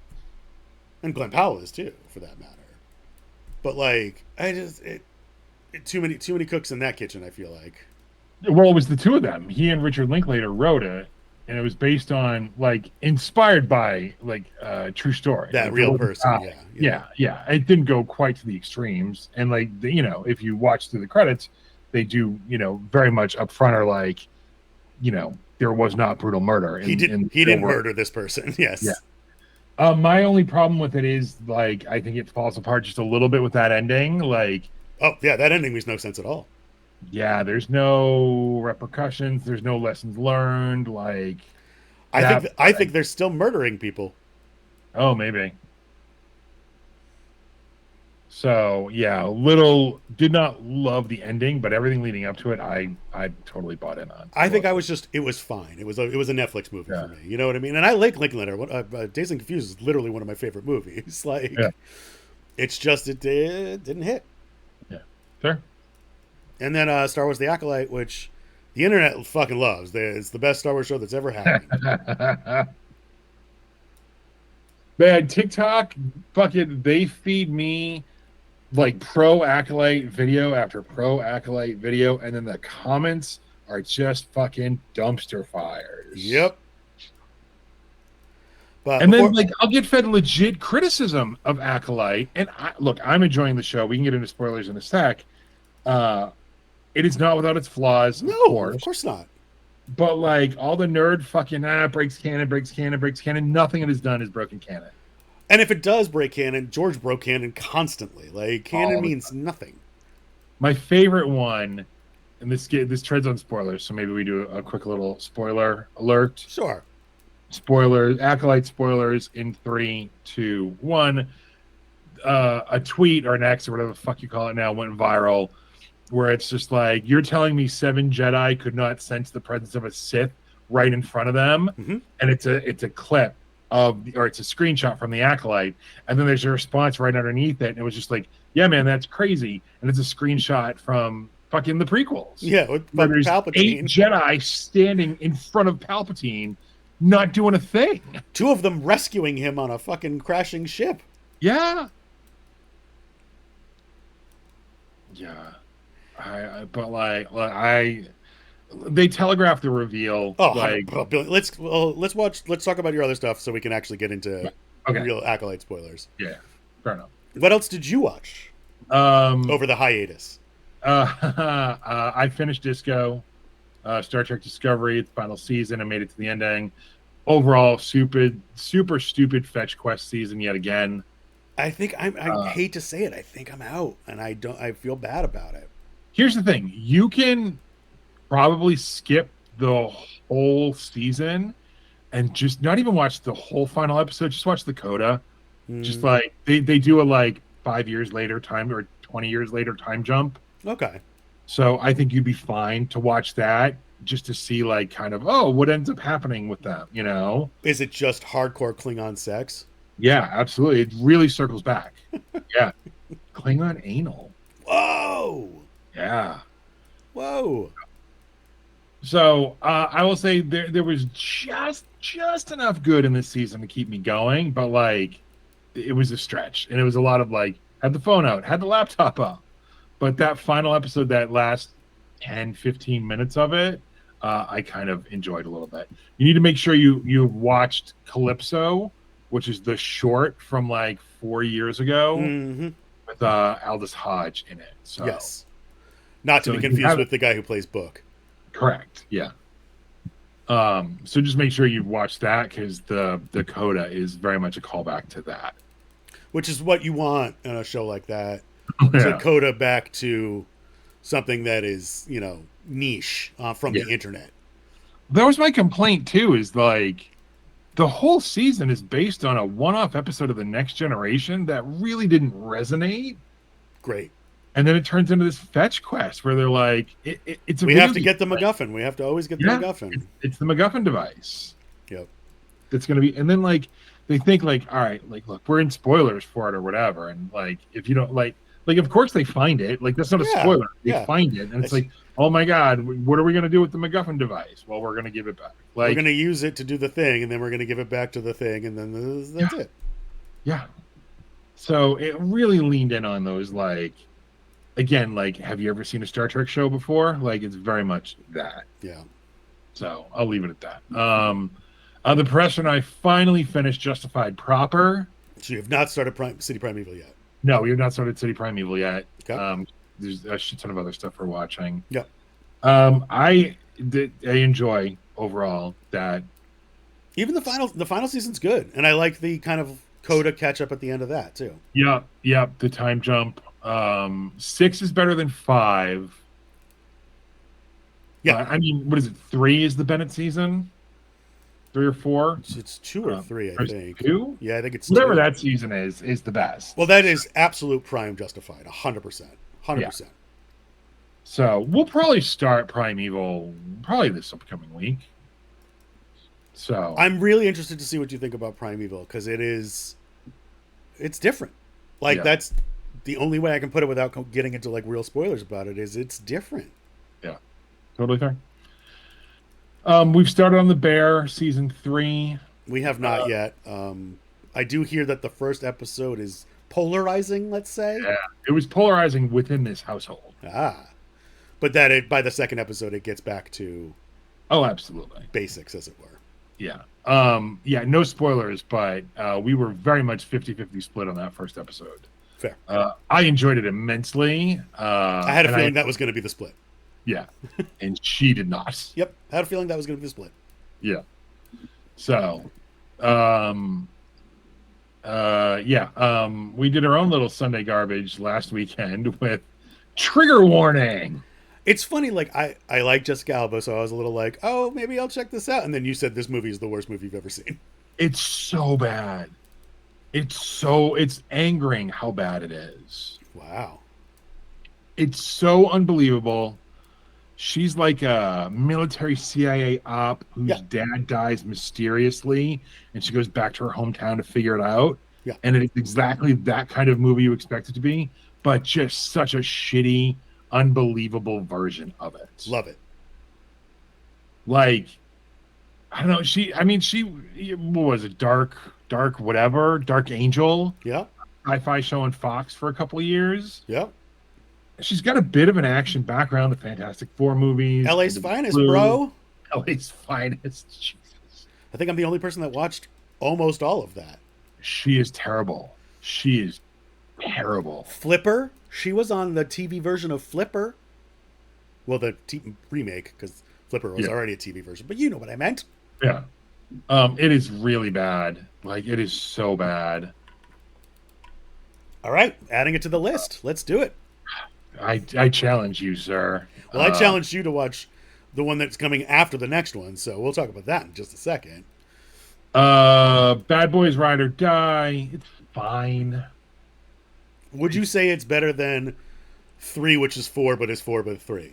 And Glenn Powell is too, for that matter. But like, too many cooks in that kitchen, I feel like. Well, it was the two of them. He and Richard Linklater wrote it, and it was based on, like, inspired by, like, true story. That like, real person, yeah. It didn't go quite to the extremes. And, like, if you watch through the credits, they do, very much up front are like, there was not brutal murder. He didn't murder this person, yes. Yeah. My only problem with it is, like, I think it falls apart just a little bit with that ending. Like, oh, yeah, that ending makes no sense at all. yeah, there's no repercussions. There's no lessons learned. Like, I think they're still murdering people. Oh, maybe. So yeah, did not love the ending, but everything leading up to it, I totally bought in on. I think it was fine. It was a Netflix movie for me. You know what I mean? And I like Linklater. Dazed and Confused is literally one of my favorite movies. Like, it's just it didn't hit. Yeah, sure. And then Star Wars: The Acolyte, which the internet fucking loves. It's the best Star Wars show that's ever happened. Man, TikTok, fucking, they feed me like pro Acolyte video after pro Acolyte video, and then the comments are just fucking dumpster fires. Yep. But then, like, I'll get fed legit criticism of Acolyte, and I'm enjoying the show. We can get into spoilers in a sec. It is not without its flaws. No, of course not. But, like, all the nerd fucking breaks canon. Nothing it has done is broken canon. And if it does break canon, George broke canon constantly. Like, canon means nothing. My favorite one, and this treads on spoilers, so maybe we do a quick little spoiler alert. Sure. Spoilers, Acolyte spoilers in 3, 2, 1. A tweet or an X or whatever the fuck you call it now went viral, where it's just like, you're telling me 7 Jedi could not sense the presence of a Sith right in front of them, and it's a clip or it's a screenshot from the Acolyte, and then there's a response right underneath it, and it was just like, yeah, man, that's crazy, and it's a screenshot from fucking the prequels. Yeah, with there's Palpatine. 8 Jedi standing in front of Palpatine, not doing a thing. 2 of them rescuing him on a fucking crashing ship. Yeah. They telegraphed the reveal. Oh, like, let's talk about your other stuff so we can actually get into real Acolyte spoilers. Yeah, fair enough. What else did you watch over the hiatus? I finished Disco, Star Trek Discovery, its final season. I made it to the ending. Overall, super stupid fetch quest season yet again. I think I hate to say it. I think I'm out, and I feel bad about it. Here's the thing: you can probably skip the whole season and just not even watch the whole final episode. Just watch the coda. Just like they do a like 5 years later time or 20 years later time jump. Okay. So I think you'd be fine to watch that just to see like kind of what ends up happening with them. Is it just hardcore Klingon sex? Yeah, absolutely. It really circles back. Yeah. Klingon anal. Whoa. Yeah. Whoa. So I will say there was just enough good in this season to keep me going, but like it was a stretch, and it was a lot of like had the phone out, had the laptop up, but that final episode, that last 10-15 minutes of it, I kind of enjoyed a little bit. You need to make sure you've watched Calypso, which is the short from like 4 years ago with Aldous Hodge in it. So yes. Not to So be you confused have with the guy who plays Book. correct. Yeah. So just make sure you've watched that because the coda is very much a callback to that. Which is what you want in a show like that. To Yeah. coda back to something that is, niche from Yeah. the internet. That was my complaint too, is like the whole season is based on a one-off episode of The Next Generation that really didn't resonate. Great. And then it turns into this fetch quest where they're like, it's a We video have to game, get the right? MacGuffin. We have to always get the Yeah, MacGuffin. it's the MacGuffin device. Yep. That's going to be, and then like they think like, all right, like look, we're in spoilers for it or whatever, and like if you don't like of course they find it, like that's not a Yeah, spoiler. They yeah. find it, and it's like, oh my god, what are we going to do with the MacGuffin device? Well, we're going to give it back. Like we're going to use it to do the thing, and then we're going to give it back to the thing, and then that's it. Yeah. So it really leaned in on those, like, again, like, have you ever seen a Star Trek show before? Like, it's very much that. Yeah. So I'll leave it at that. The press and I finally finished Justified proper. So you have not started City Primeval yet. No, we have not started City Primeval yet. Okay. There's a shit ton of other stuff we're watching. Yep. I enjoy overall that. Even the final season's good, and I like the kind of coda catch up at the end of that too. Yeah, the time jump. 6 is better than 5. Yeah. I mean, what is it? 3 is the Bennett season? 3 or 4? It's 2 or 3, I think. 2? Yeah, I think it's whatever 2. that season is the best. Well, that is absolute prime Justified, 100%. 100%. Yeah. So we'll probably start Primeval probably this upcoming week. So I'm really interested to see what you think about Primeval because it's different. Like that's the only way I can put it without getting into like real spoilers about it is it's different. Yeah, totally fair. We've started on The Bear season 3. We have not yet. I do hear that the first episode is polarizing. Let's say. Yeah, it was polarizing within this household. But that by the second episode it gets back to. Oh, absolutely. Basics, as it were. Yeah. No spoilers, but we were very much 50-50 split on that first episode. Fair. I enjoyed it immensely. I had a feeling that was going to be the split. Yeah. And she did not. Yep. I had a feeling that was going to be the split. Yeah. So, we did our own little Sunday garbage last weekend with Trigger Warning. It's funny, like, I like Jessica Alba, so I was a little like, oh, maybe I'll check this out. And then you said this movie is the worst movie you've ever seen. It's so bad. It's angering how bad it is. Wow. It's so unbelievable. She's like a military CIA op whose dad dies mysteriously, and she goes back to her hometown to figure it out. Yeah. And it's exactly that kind of movie you expect it to be, but just such a shitty, unbelievable version of it. Love it. Like, I don't know. She what was it? Dark Angel. Yeah. Sci-fi show on Fox for a couple of years. Yeah. She's got a bit of an action background, the Fantastic Four movies. LA's finest, bro. LA's finest. Jesus. I think I'm the only person that watched almost all of that. She is terrible. She is terrible. Flipper. She was on the TV version of Flipper. Well, the remake, because Flipper was already a TV version, but you know what I meant. Yeah. It is really bad. Like, it is so bad. All right, adding it to the list. Let's do it. I challenge you, sir. Well, I challenged you to watch the one that's coming after the next one, so we'll talk about that in just a second. Bad Boys Ride or Die. It's fine. Would you say it's better than 3, which is 4, but is 4 but 3?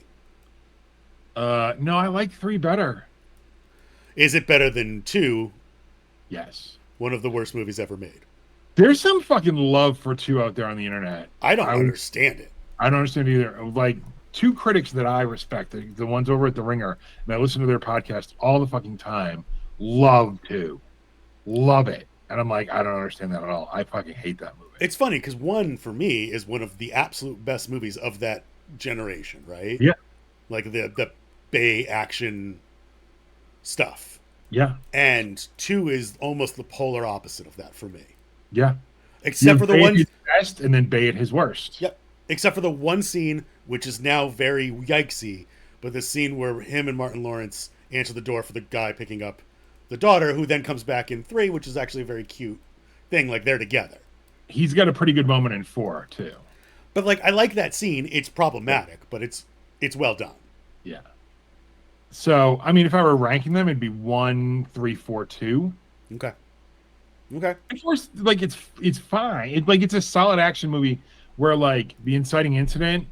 No, I like 3 better. Is it better than 2? Yes. One of the worst movies ever made. There's some fucking love for 2 out there on the internet. I don't understand it. I don't understand either. Like, 2 critics that I respect, the ones over at The Ringer, and I listen to their podcast all the fucking time, love 2. Love it. And I'm like, I don't understand that at all. I fucking hate that movie. It's funny because 1 for me is one of the absolute best movies of that generation, right? Yeah. Like the Bay action stuff. Yeah. And 2 is almost the polar opposite of that for me. Yeah. Except for the one his best and then Bay at his worst. Yep. except for the one scene, which is now very yikesy, but the scene where him and Martin Lawrence answer the door for the guy picking up the daughter, who then comes back in 3, which is actually a very cute thing. Like, they're together. He's got a pretty good moment in 4 too. But like, I like that scene. It's problematic, but it's well done. Yeah. So, I mean, if I were ranking them, it'd be 1, 3, 4, 2. Okay. Okay. Of course, like it's fine. It's a solid action movie where like the inciting incident,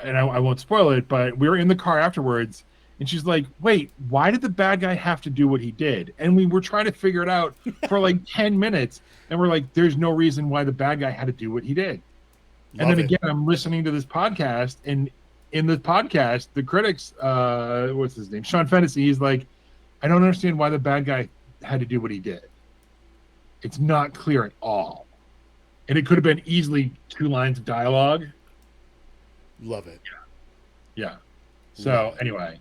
and I won't spoil it, but we were in the car afterwards, and she's like, "Wait, why did the bad guy have to do what he did?" And we were trying to figure it out for like 10 minutes, and we're like, "There's no reason why the bad guy had to do what he did." And then again, I'm listening to this podcast, and in the podcast, the critics, what's his name, Sean Fennessy, he's like, "I don't understand why the bad guy had to do what he did. It's not clear at all." And it could have been easily 2 lines of dialogue. Love it. Yeah. So anyway,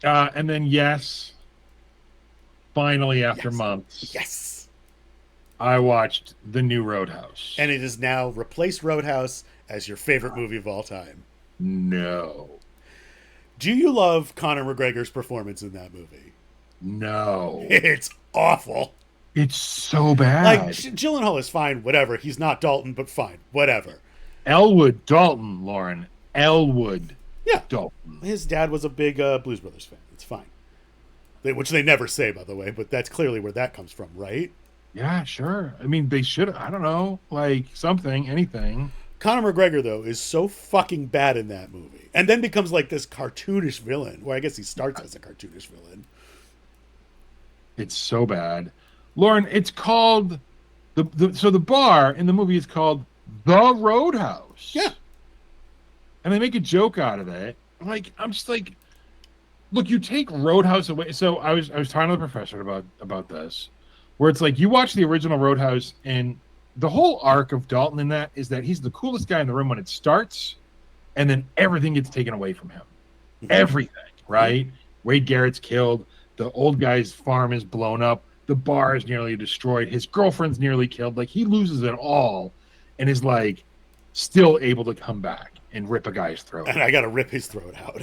and then yes, finally after months, yes, I watched the new Roadhouse, and it has now replaced Roadhouse as your favorite movie of all time. No. Do you love Conor McGregor's performance in that movie? No. It's awful. It's so bad. Like, Gyllenhaal is fine, whatever. He's not Dalton, but fine, whatever. Elwood Dalton, Lauren. Elwood. Yeah. Dalton. His dad was a big Blues Brothers fan. It's fine. Which they never say, by the way, but that's clearly where that comes from, right? Yeah, sure. I mean, they should, I don't know, like something, anything. Conor McGregor, though, is so fucking bad in that movie. And then becomes like this cartoonish villain, where I guess he starts as a cartoonish villain. It's so bad. Lauren, it's called, so the bar in the movie is called The Roadhouse. Yeah. And they make a joke out of it. Like, I'm just like, look, you take Roadhouse away. So I was talking to the professor about this, where it's like, you watch the original Roadhouse, and the whole arc of Dalton in that is that he's the coolest guy in the room when it starts, and then everything gets taken away from him. Mm-hmm. Everything, right? Mm-hmm. Wade Garrett's killed. The old guy's farm is blown up. The bar is nearly destroyed. His girlfriend's nearly killed. Like, he loses it all and is like still able to come back and rip a guy's throat. And I got to rip his throat out.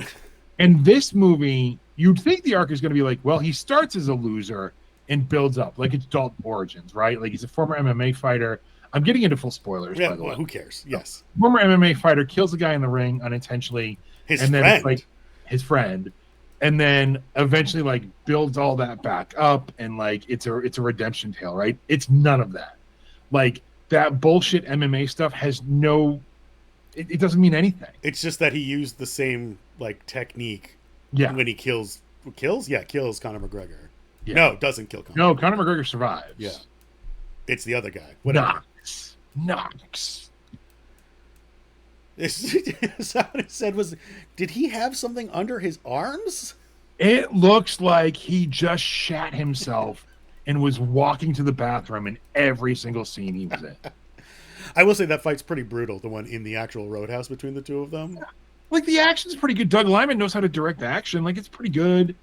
And this movie, you'd think the arc is going to be like, well, he starts as a loser and builds up. Like, it's Dalton Origins, right? Like, he's a former MMA fighter. I'm getting into full spoilers, by the way. Who cares? Yes. Former MMA fighter kills a guy in the ring unintentionally. His and friend. Then it's like his friend. And then eventually, like, builds all that back up, and like it's a redemption tale, right? It's none of that. Like, that bullshit MMA stuff has no. It doesn't mean anything. It's just that he used the same like technique. Yeah. When he kills Conor McGregor. Yeah. No, doesn't kill Conor. No, Conor McGregor survives. Yeah. It's the other guy. Whatever. Knox. What it said was, did he have something under his arms? It looks like he just shat himself and was walking to the bathroom in every single scene he was in. I will say that fight's pretty brutal, the one in the actual Roadhouse between the two of them. Like, the action's pretty good. Doug Liman knows how to direct action. Like, it's pretty good.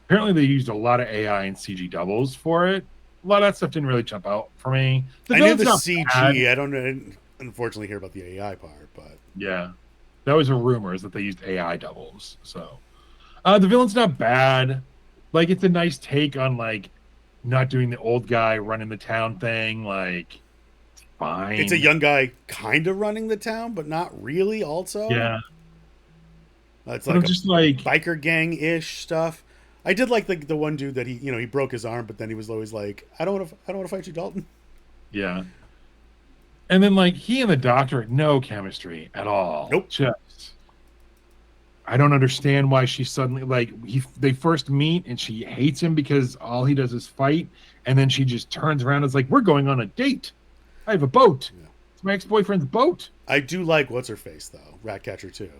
Apparently, they used a lot of AI and CG doubles for it. A lot of that stuff didn't really jump out for me. I knew the CG. Bad. I don't unfortunately hear about the AI part, but yeah, that was a rumor, is that they used AI doubles. So the villain's not bad. Like, it's a nice take on like not doing the old guy running the town thing. Like, it's fine. It's a young guy kind of running the town, but not really. Also, yeah, it's like just like biker gang ish stuff. I did like the one dude that he broke his arm, but then he was always like, I don't want to fight you, Dalton. Yeah. And then like he and the doctor, no chemistry at all. Nope. Just, I don't understand why she suddenly like they first meet and she hates him because all he does is fight, and then she just turns around and is like, we're going on a date. I have a boat. Yeah. It's my ex-boyfriend's boat. I do like what's her face though, Ratcatcher 2.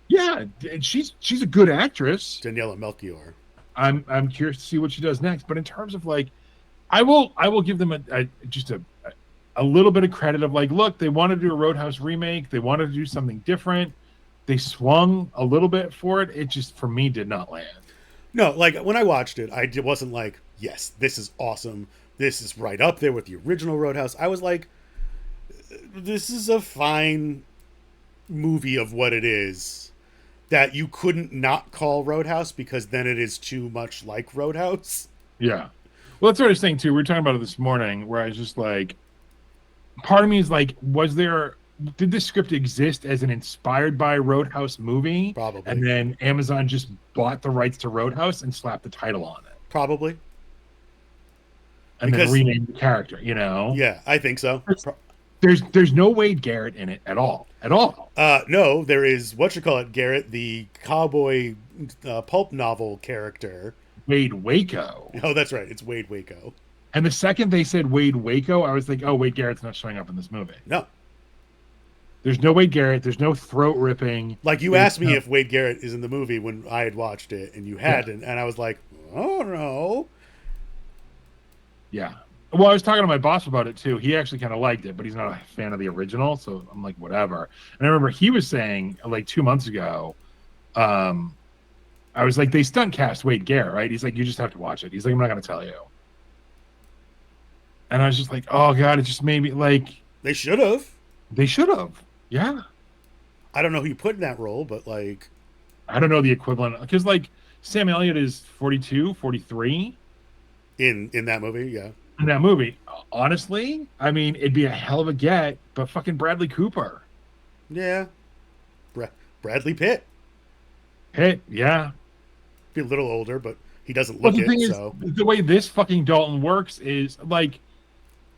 Yeah, and she's a good actress. Daniela Melchior. I'm curious to see what she does next, but in terms of like, I will give them a little bit of credit of like, look, they wanted to do a Roadhouse remake, they wanted to do something different, they swung a little bit for it. It just, for me, did not land. No, like when I watched it, I wasn't like, yes, this is awesome, this is right up there with the original Roadhouse. I was like, this is a fine movie of what it is that you couldn't not call Roadhouse because then it is too much like Roadhouse. Yeah. Well, that's what I was saying too. We were talking about it this morning, where I was just like, part of me is like, did this script exist as an inspired by Roadhouse movie? Probably. And then Amazon just bought the rights to Roadhouse and slapped the title on it. Probably. And then renamed the character, you know? Yeah, I think so. There's no Wade Garrett in it at all. No, there is Garrett, the cowboy pulp novel character. Wade Waco. Oh, that's right. It's Wade Waco. And the second they said Wade Waco, I was like, oh, Wade Garrett's not showing up in this movie. No. There's no Wade Garrett. There's no throat ripping. Like, you asked me if Wade Garrett is in the movie when I had watched it, and you hadn't. And I was like, oh, no. Yeah. Well, I was talking to my boss about it, too. He actually kind of liked it, but he's not a fan of the original. So I'm like, whatever. And I remember he was saying, like, 2 months ago, I was like, they stunt cast Wade Garrett, right? He's like, you just have to watch it. He's like, I'm not going to tell you. And I was just like, oh, God, it just made me like... They should have. They should have. Yeah. I don't know who you put in that role, but, like... I don't know the equivalent. Because, like, Sam Elliott is 42, 43. In that movie, yeah. In that movie. Honestly, I mean, it'd be a hell of a get, but fucking Bradley Cooper. Yeah. Bradley Pitt. Yeah. Be a little older, but he doesn't look it, so... The way this fucking Dalton works is, like...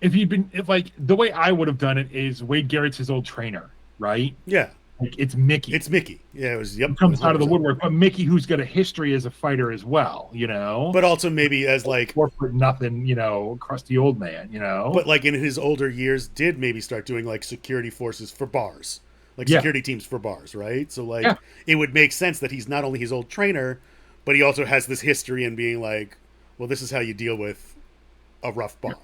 the way I would have done it is Wade Garrett's his old trainer, right? Yeah. Like, it's Mickey. It's Mickey. Yeah, it was, yep. He comes out of the woodwork, but Mickey, who's got a history as a fighter as well, you know? But also maybe as, like... Corporate nothing, you know, crusty old man, you know? But, like, in his older years, did maybe start doing, like, security forces for bars. Like, security teams for bars, right? So, like, it would make sense that he's not only his old trainer, but he also has this history in being like, well, this is how you deal with a rough bar.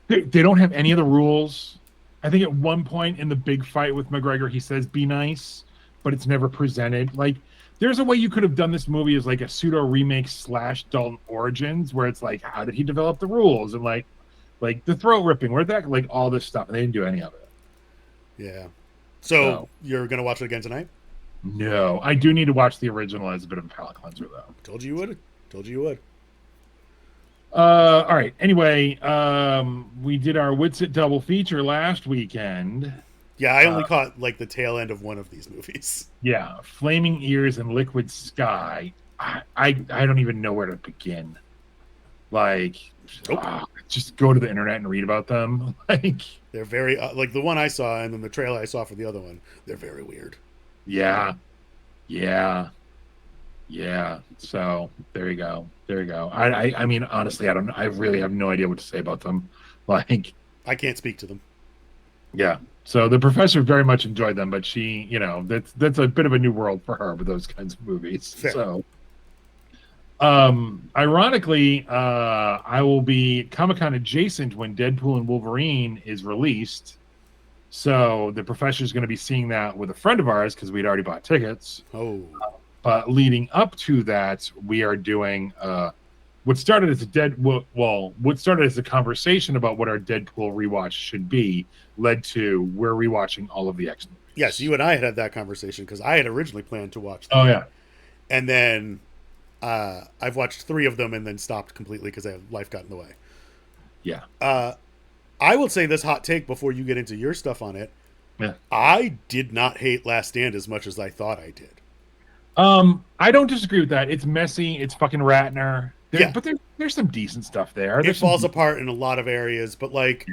They don't have any of the rules. I think at one point in the big fight with McGregor, he says, be nice, but it's never presented. Like, there's a way you could have done this movie as like a pseudo remake / Dalton Origins, where it's like, how did he develop the rules? And like the throat ripping, where that, like all this stuff. And they didn't do any of it. Yeah. So you're going to watch it again tonight? No, I do need to watch the original as a bit of a palate cleanser, though. Told you you would. All right. Anyway, we did our Witsit double feature last weekend. Yeah, I only caught like the tail end of one of these movies. Yeah, Flaming Ears and Liquid Sky. I don't even know where to begin. Like, just go to the internet and read about them. Like, they're very like the one I saw, and then the trailer I saw for the other one. They're very weird. Yeah. So there you go. I mean, honestly, I really have no idea what to say about them. Like, I can't speak to them. Yeah. So the professor very much enjoyed them, but she, you know, that's a bit of a new world for her with those kinds of movies. Fair. So, ironically, I will be Comic-Con adjacent when Deadpool and Wolverine is released. So the professor is going to be seeing that with a friend of ours because we'd already bought tickets. Oh. But leading up to that, we are doing what started as a conversation about what our Deadpool rewatch should be, led to we're rewatching all of the X movies. Yes, you and I had that conversation because I had originally planned to watch them. Oh yeah, and then I've watched 3 of them and then stopped completely because life got in the way. Yeah. I will say this hot take before you get into your stuff on it. Yeah. I did not hate Last Stand as much as I thought I did. I don't disagree with that. It's messy. It's fucking Ratner. But there's some decent stuff there. It falls apart in a lot of areas, but like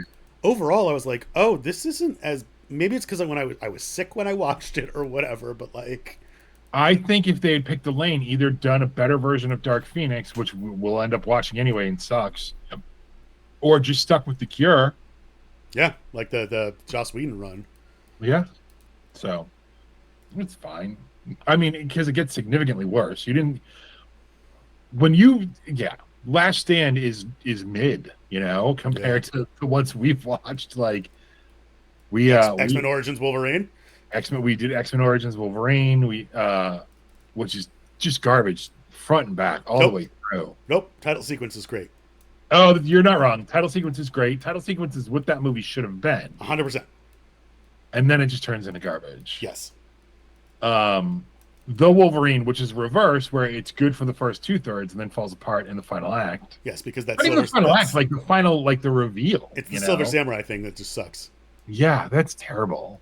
overall, I was like, oh, this isn't as. Maybe it's because when I was sick when I watched it or whatever. But like, I think if they had picked a lane, either done a better version of Dark Phoenix, which we'll end up watching anyway and sucks, or just stuck with The Cure. Yeah, like the Joss Whedon run. Yeah. So it's fine. I mean, because it gets significantly worse. Last Stand is mid, you know, compared to the ones we've watched. Like X-Men Origins Wolverine. We did X-Men Origins Wolverine. Which is just garbage, front and back, all the way through. Nope. Title sequence is great. Oh, you're not wrong. Title sequence is great. Title sequence is what that movie should have been. 100%. And then it just turns into garbage. Yes. The Wolverine, which is reverse, where it's good for the first 2/3 and then falls apart in the final act. Yes, because that's Not even the final act, like the final, like the reveal. It's the Silver Samurai thing that just sucks. Yeah, that's terrible.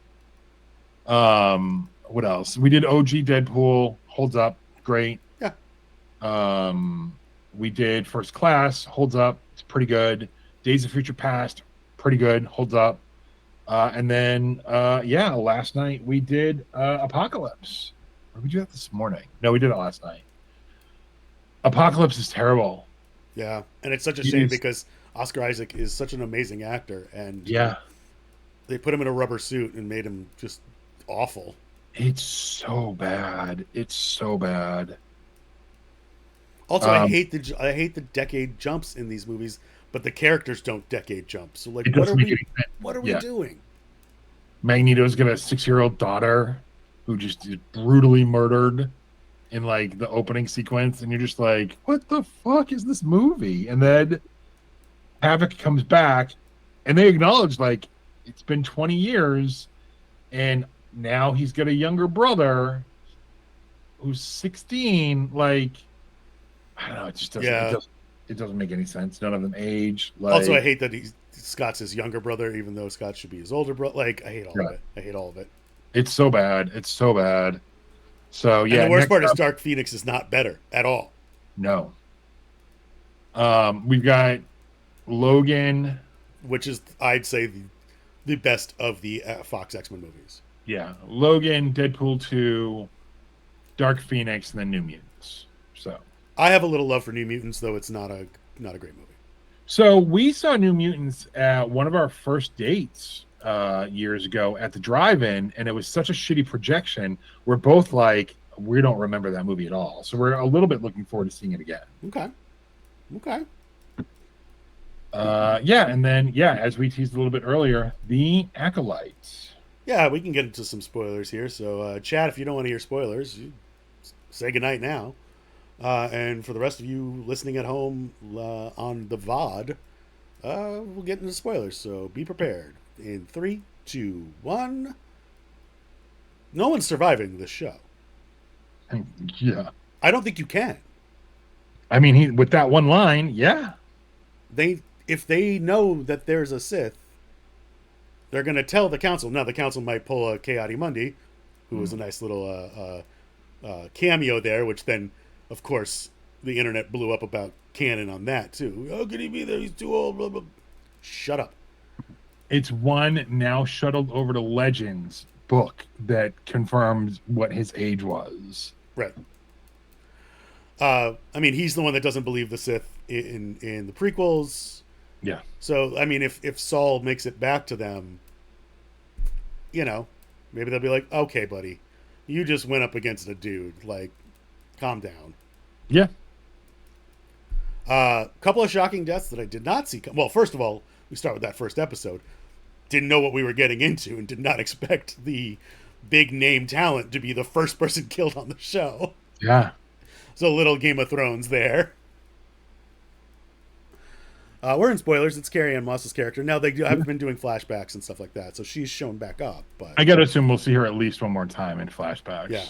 What else? We did OG Deadpool, holds up, great. Yeah. We did First Class, holds up, it's pretty good. Days of Future Past, pretty good, holds up. And then last night we did Apocalypse. Or did we do that this morning? No, we did it last night. Apocalypse is terrible. Yeah, and it's such a shame because Oscar Isaac is such an amazing actor, and they put him in a rubber suit and made him just awful. It's so bad. It's so bad. Also, I hate the decade jumps in these movies, but the characters don't decade jump. So, like, what are we doing? Magneto's got a 6-year-old daughter who just is brutally murdered in like the opening sequence, and you're just like, what the fuck is this movie? And then Havoc comes back, and they acknowledge like it's been 20 years, and now he's got a younger brother who's 16. Like, I don't know, it just doesn't. It doesn't make any sense. None of them age. Like, also, I hate that Scott's his younger brother, even though Scott should be his older brother. Like, I hate all of it. I hate all of it. It's so bad. It's so bad. So yeah. And the worst part is Dark Phoenix is not better at all. No. We've got Logan, which is, I'd say, the best of the Fox X-Men movies. Yeah, Logan, Deadpool 2, Dark Phoenix, and then New Mutants. So I have a little love for New Mutants, though it's not a great movie. So we saw New Mutants at one of our first dates years ago at the drive-in, and it was such a shitty projection. We're both like, we don't remember that movie at all. So we're a little bit looking forward to seeing it again. Okay. And then, as we teased a little bit earlier, The Acolyte. Yeah, we can get into some spoilers here. So, Chad, if you don't want to hear spoilers, say goodnight now. And for the rest of you listening at home on the VOD, we'll get into spoilers. So be prepared. In 3, 2, 1. No one's surviving this show. Yeah. I don't think you can. I mean, with that one line, yeah. If they know that there's a Sith, they're going to tell the council. Now, the council might pull a Ki-Adi-Mundi, who was a nice little cameo there, which then, of course, the internet blew up about canon on that, too. How could he be there? He's too old. Blah, blah. Shut up. It's one now shuttled over to Legends book that confirms what his age was. Right. I mean, he's the one that doesn't believe the Sith in the prequels. Yeah. So, I mean, if Saul makes it back to them, maybe they'll be like, okay, buddy, you just went up against a dude. Like, calm down. Yeah. Couple of shocking deaths that I did not see. Well, first of all, we start with that first episode. Didn't know what we were getting into and did not expect the big name talent to be the first person killed on the show. Yeah. So a little Game of Thrones there. We're in spoilers. It's Carrie Ann Moss's character. Now, they have been doing flashbacks and stuff like that, so she's shown back up. But I got to assume we'll see her at least one more time in flashbacks. Yeah.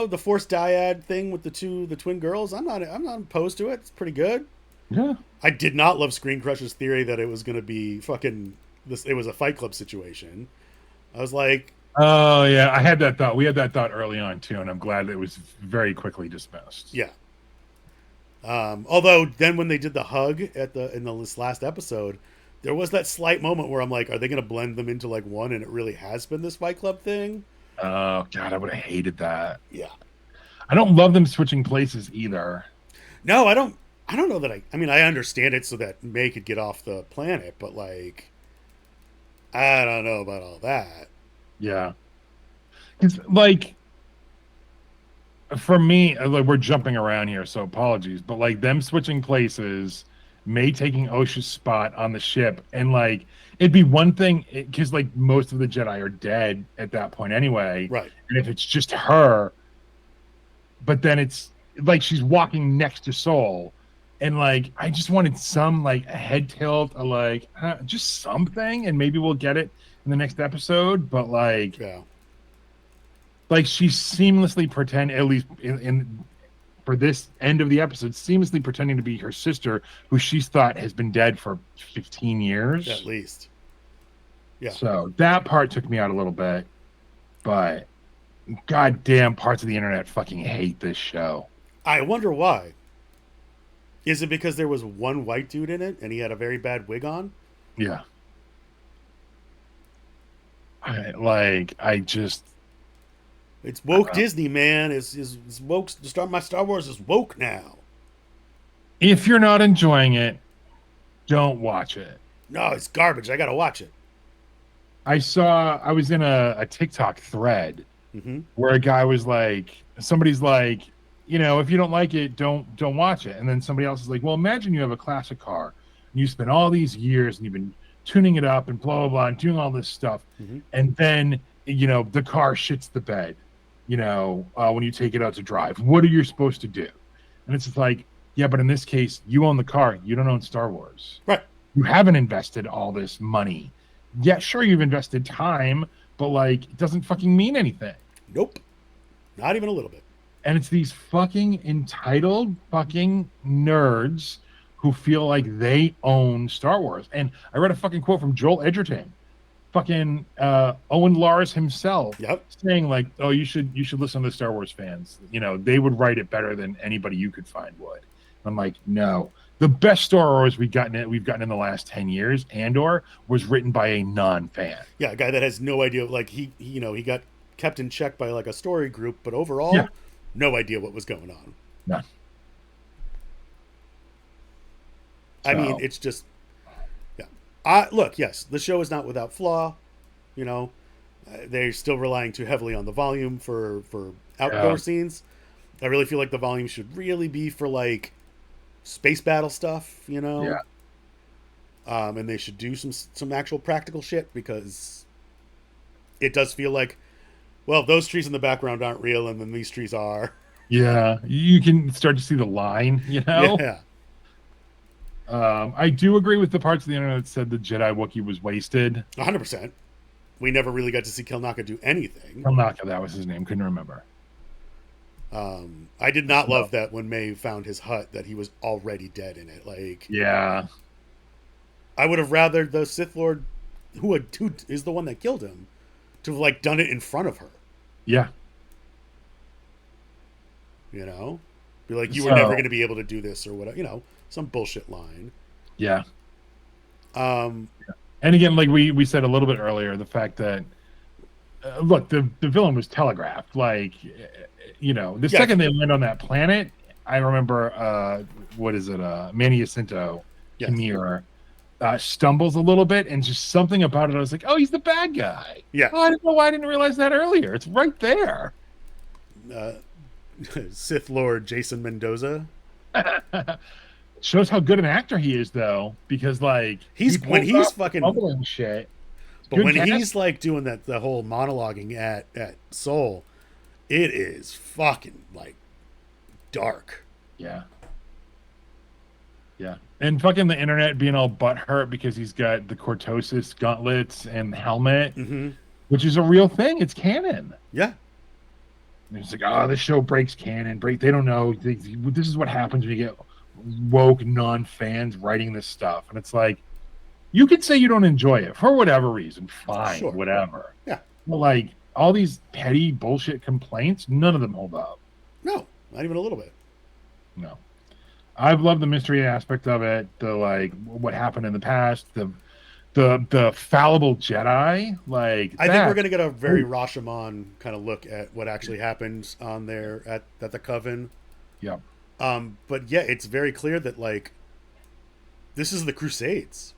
The Force Dyad thing with the twin girls, I'm not opposed to it. It's pretty good. Yeah. I did not love Screen Crush's theory that it was going to be it was a Fight Club situation. I was like, oh yeah, I had that thought. We had that thought early on too, and I'm glad it was very quickly dismissed. Yeah. Although then when they did the hug in this last episode, there was that slight moment where I'm like, are they going to blend them into like one, and it really has been this Fight Club thing? Oh God, I would have hated that. Yeah. I don't love them switching places either. No, I don't know that I mean, I understand it so that May could get off the planet, but like, I don't know about all that. Yeah. It's like, for me, like, we're jumping around here, so apologies, but like them switching places, May taking Osha's spot on the ship, and like, it'd be one thing because like most of the Jedi are dead at that point anyway. Right. And if it's just her, but then it's like she's walking next to Soul. And like, I just wanted some like a head tilt, or like just something, and maybe we'll get it in the next episode, but like Yeah. she seamlessly pretend, at least in for this end of the episode, seamlessly pretending to be her sister, who she's thought has been dead for 15 years. At least. Yeah. So that part took me out a little bit, but goddamn, parts of the internet fucking hate this show. I wonder why. Is it because there was one white dude in it and he had a very bad wig on? Yeah. I just. It's woke Disney, man. Is woke. My Star Wars is woke now. If you're not enjoying it, don't watch it. No, it's garbage. I gotta watch it. I was in a TikTok thread Mm-hmm. where a guy was like, somebody's like, if you don't like it, don't watch it. And then somebody else is like, well, imagine you have a classic car and you spent all these years and you've been tuning it up and blah, blah, blah, and doing all this stuff. Mm-hmm. And then, the car shits the bed, when you take it out to drive. What are you supposed to do? And it's just like, yeah, but in this case, you own the car. You don't own Star Wars. Right. You haven't invested all this money. Yeah, sure, you've invested time, but it doesn't fucking mean anything. Nope. Not even a little bit. And it's these fucking entitled fucking nerds who feel like they own Star Wars. And I read a fucking quote from Joel Edgerton, fucking Owen Lars himself, saying like, "Oh, you should listen to the Star Wars fans. They would write it better than anybody you could find would." I'm like, no. The best Star Wars we've gotten in the last 10 years, Andor, was written by a non-fan. Yeah, a guy that has no idea. Like he got kept in check by like a story group, but overall, no idea what was going on. None. I mean, it's just, yeah. Look, yes, the show is not without flaw. They're still relying too heavily on the volume for outdoor scenes. I really feel like the volume should really be for like space battle stuff, Yeah. And they should do some actual practical shit, because it does feel like, well, those trees in the background aren't real, and then these trees are. Yeah, you can start to see the line, Yeah. I do agree with the parts of the internet that said the Jedi Wookiee was wasted. 100%. We never really got to see Kelnaka do anything. Kelnaka, that was his name. Couldn't remember. I did not love that when May found his hut that he was already dead in it. Like, yeah, I would have rather the Sith Lord, who is the one that killed him, to have like done it in front of her. Yeah. Be like, you were never going to be able to do this or whatever. Some bullshit line. Yeah. And again, like we said a little bit earlier, the fact that look, the villain was telegraphed. Like, the second they land on that planet, I remember Manny Jacinto, Kimir, stumbles a little bit, and just something about it, I was like, oh, he's the bad guy. Yeah. Oh, I didn't know why I didn't realize that earlier. It's right there. Sith Lord Jason Mendoza. Shows how good an actor he is, though, because like he's fucking bubbling shit. But when he's like doing the whole monologuing at Soul, it is fucking like dark. Yeah. Yeah. And fucking the internet being all butthurt because he's got the cortosis gauntlets and helmet, which is a real thing. It's canon. Yeah. And it's like, oh, this show breaks canon. They don't know. This is what happens when you get woke non-fans writing this stuff. And it's like, you could say you don't enjoy it for whatever reason. Fine, sure. Whatever. Yeah. But like all these petty bullshit complaints, none of them hold up. No, not even a little bit. No. I've loved the mystery aspect of it, the like what happened in the past, the fallible Jedi. Like I think we're gonna get a very Rashomon kind of look at what actually happens on there at the Coven. Yeah. But yeah, it's very clear that like this is the Crusades.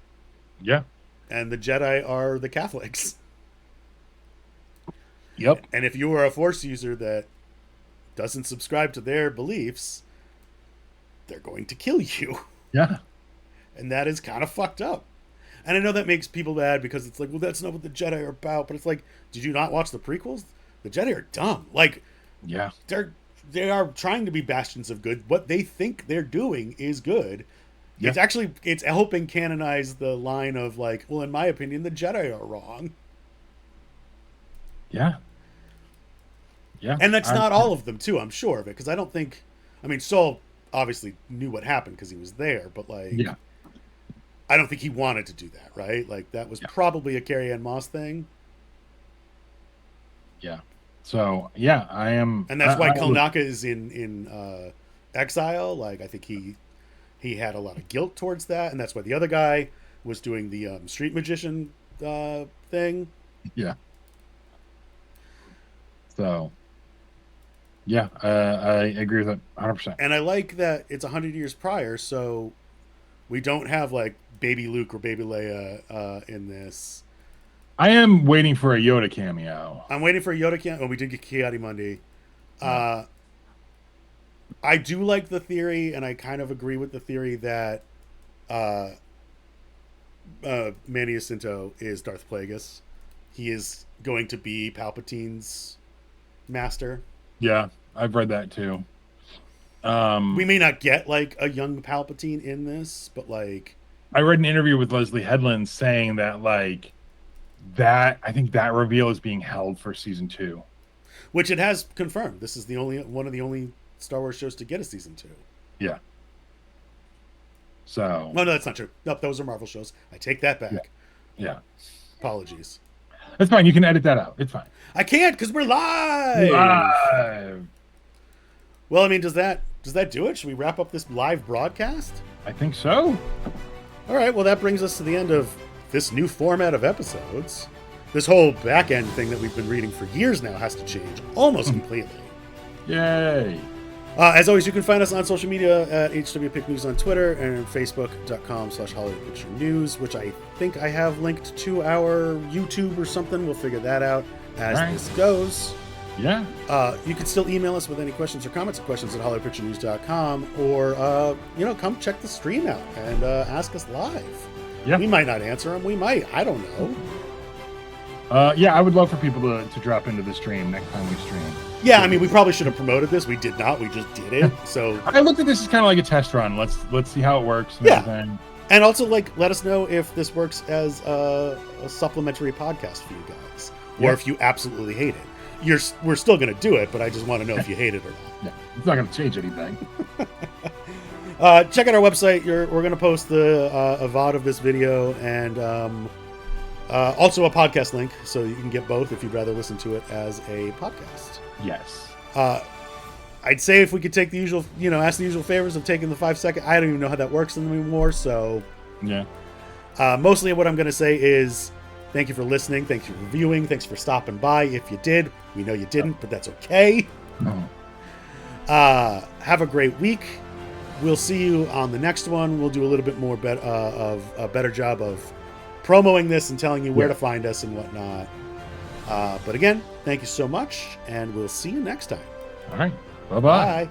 Yeah. And the Jedi are the Catholics. Yep. And if you are a Force user that doesn't subscribe to their beliefs, they're going to kill you. Yeah. And that is kind of fucked up. And I know that makes people mad because it's like, well, that's not what the Jedi are about. But it's like, did you not watch the prequels? The Jedi are dumb. Like, yeah, they are trying to be bastions of good. What they think they're doing is good. Yeah. It's helping canonize the line of like, well, in my opinion, the Jedi are wrong. Yeah. Yeah. And that's not all of them, too, I'm sure of it. Because I don't think... I mean, Soul obviously knew what happened because he was there. But, like... Yeah. I don't think he wanted to do that, right? Like, that was probably a Carrie Ann Moss thing. Yeah. So, yeah, I am... And that's why Kalnaka is in exile. Like, I think he had a lot of guilt towards that. And that's why the other guy was doing the street magician thing. Yeah. So, yeah, I agree with that 100%. And I like that it's 100 years prior, so we don't have, like, baby Luke or baby Leia in this. I am waiting for a Yoda cameo. I'm waiting for a Yoda cameo. Oh, we did get Ki-Adi-Mundi. I do like the theory, and I kind of agree with the theory that Manny Jacinto is Darth Plagueis. He is going to be Palpatine's master. Yeah, I've read that too. We may not get like a young Palpatine in this, but like I read an interview with Leslie Headland saying that like that I think that reveal is being held for season 2, which it has confirmed. This is the only one of the only Star Wars shows to get a season 2. Yeah. So. No, that's not true. Nope, those are Marvel shows. I take that back. Yeah. Apologies. That's fine. You can edit that out. It's fine. I can't because we're live. Well, I mean, does that do it? Should we wrap up this live broadcast? I think so. All right. Well, that brings us to the end of this new format of episodes. This whole back end thing that we've been reading for years now has to change almost completely. Yay. As always, you can find us on social media at HWPick News on Twitter and Facebook.com/HollywoodPictureNews, which I think I have linked to our YouTube or something. We'll figure that out as this goes. Yeah. You can still email us with any questions or comments at questions@HollywoodPictureNews.com, or come check the stream out and ask us live. Yeah. We might not answer them. We might. I don't know. Yeah, I would love for people to drop into the stream next time we stream. Yeah, I mean, we probably should have promoted this. We did not. We just did it. So I looked at this as kind of like a test run. Let's see how it works. And everything. And also, like, let us know if this works as a supplementary podcast for you guys, or if you absolutely hate it. We're still going to do it, but I just want to know if you hate it or not. Yeah, it's not going to change anything. Check out our website. We're going to post the a VOD of this video and also a podcast link, so you can get both if you'd rather listen to it as a podcast. Yes. I'd say if we could take the usual, ask the usual favors of taking the 5-second. I don't even know how that works anymore. So yeah. Mostly what I'm going to say is thank you for listening. Thanks for reviewing. Thanks for stopping by. If you did, we know you didn't, but that's okay. Have a great week. We'll see you on the next one. We'll do a little bit more of a better job of promoting this and telling you where to find us and whatnot. But again, thank you so much, and we'll see you next time. All right. Bye-bye. Bye.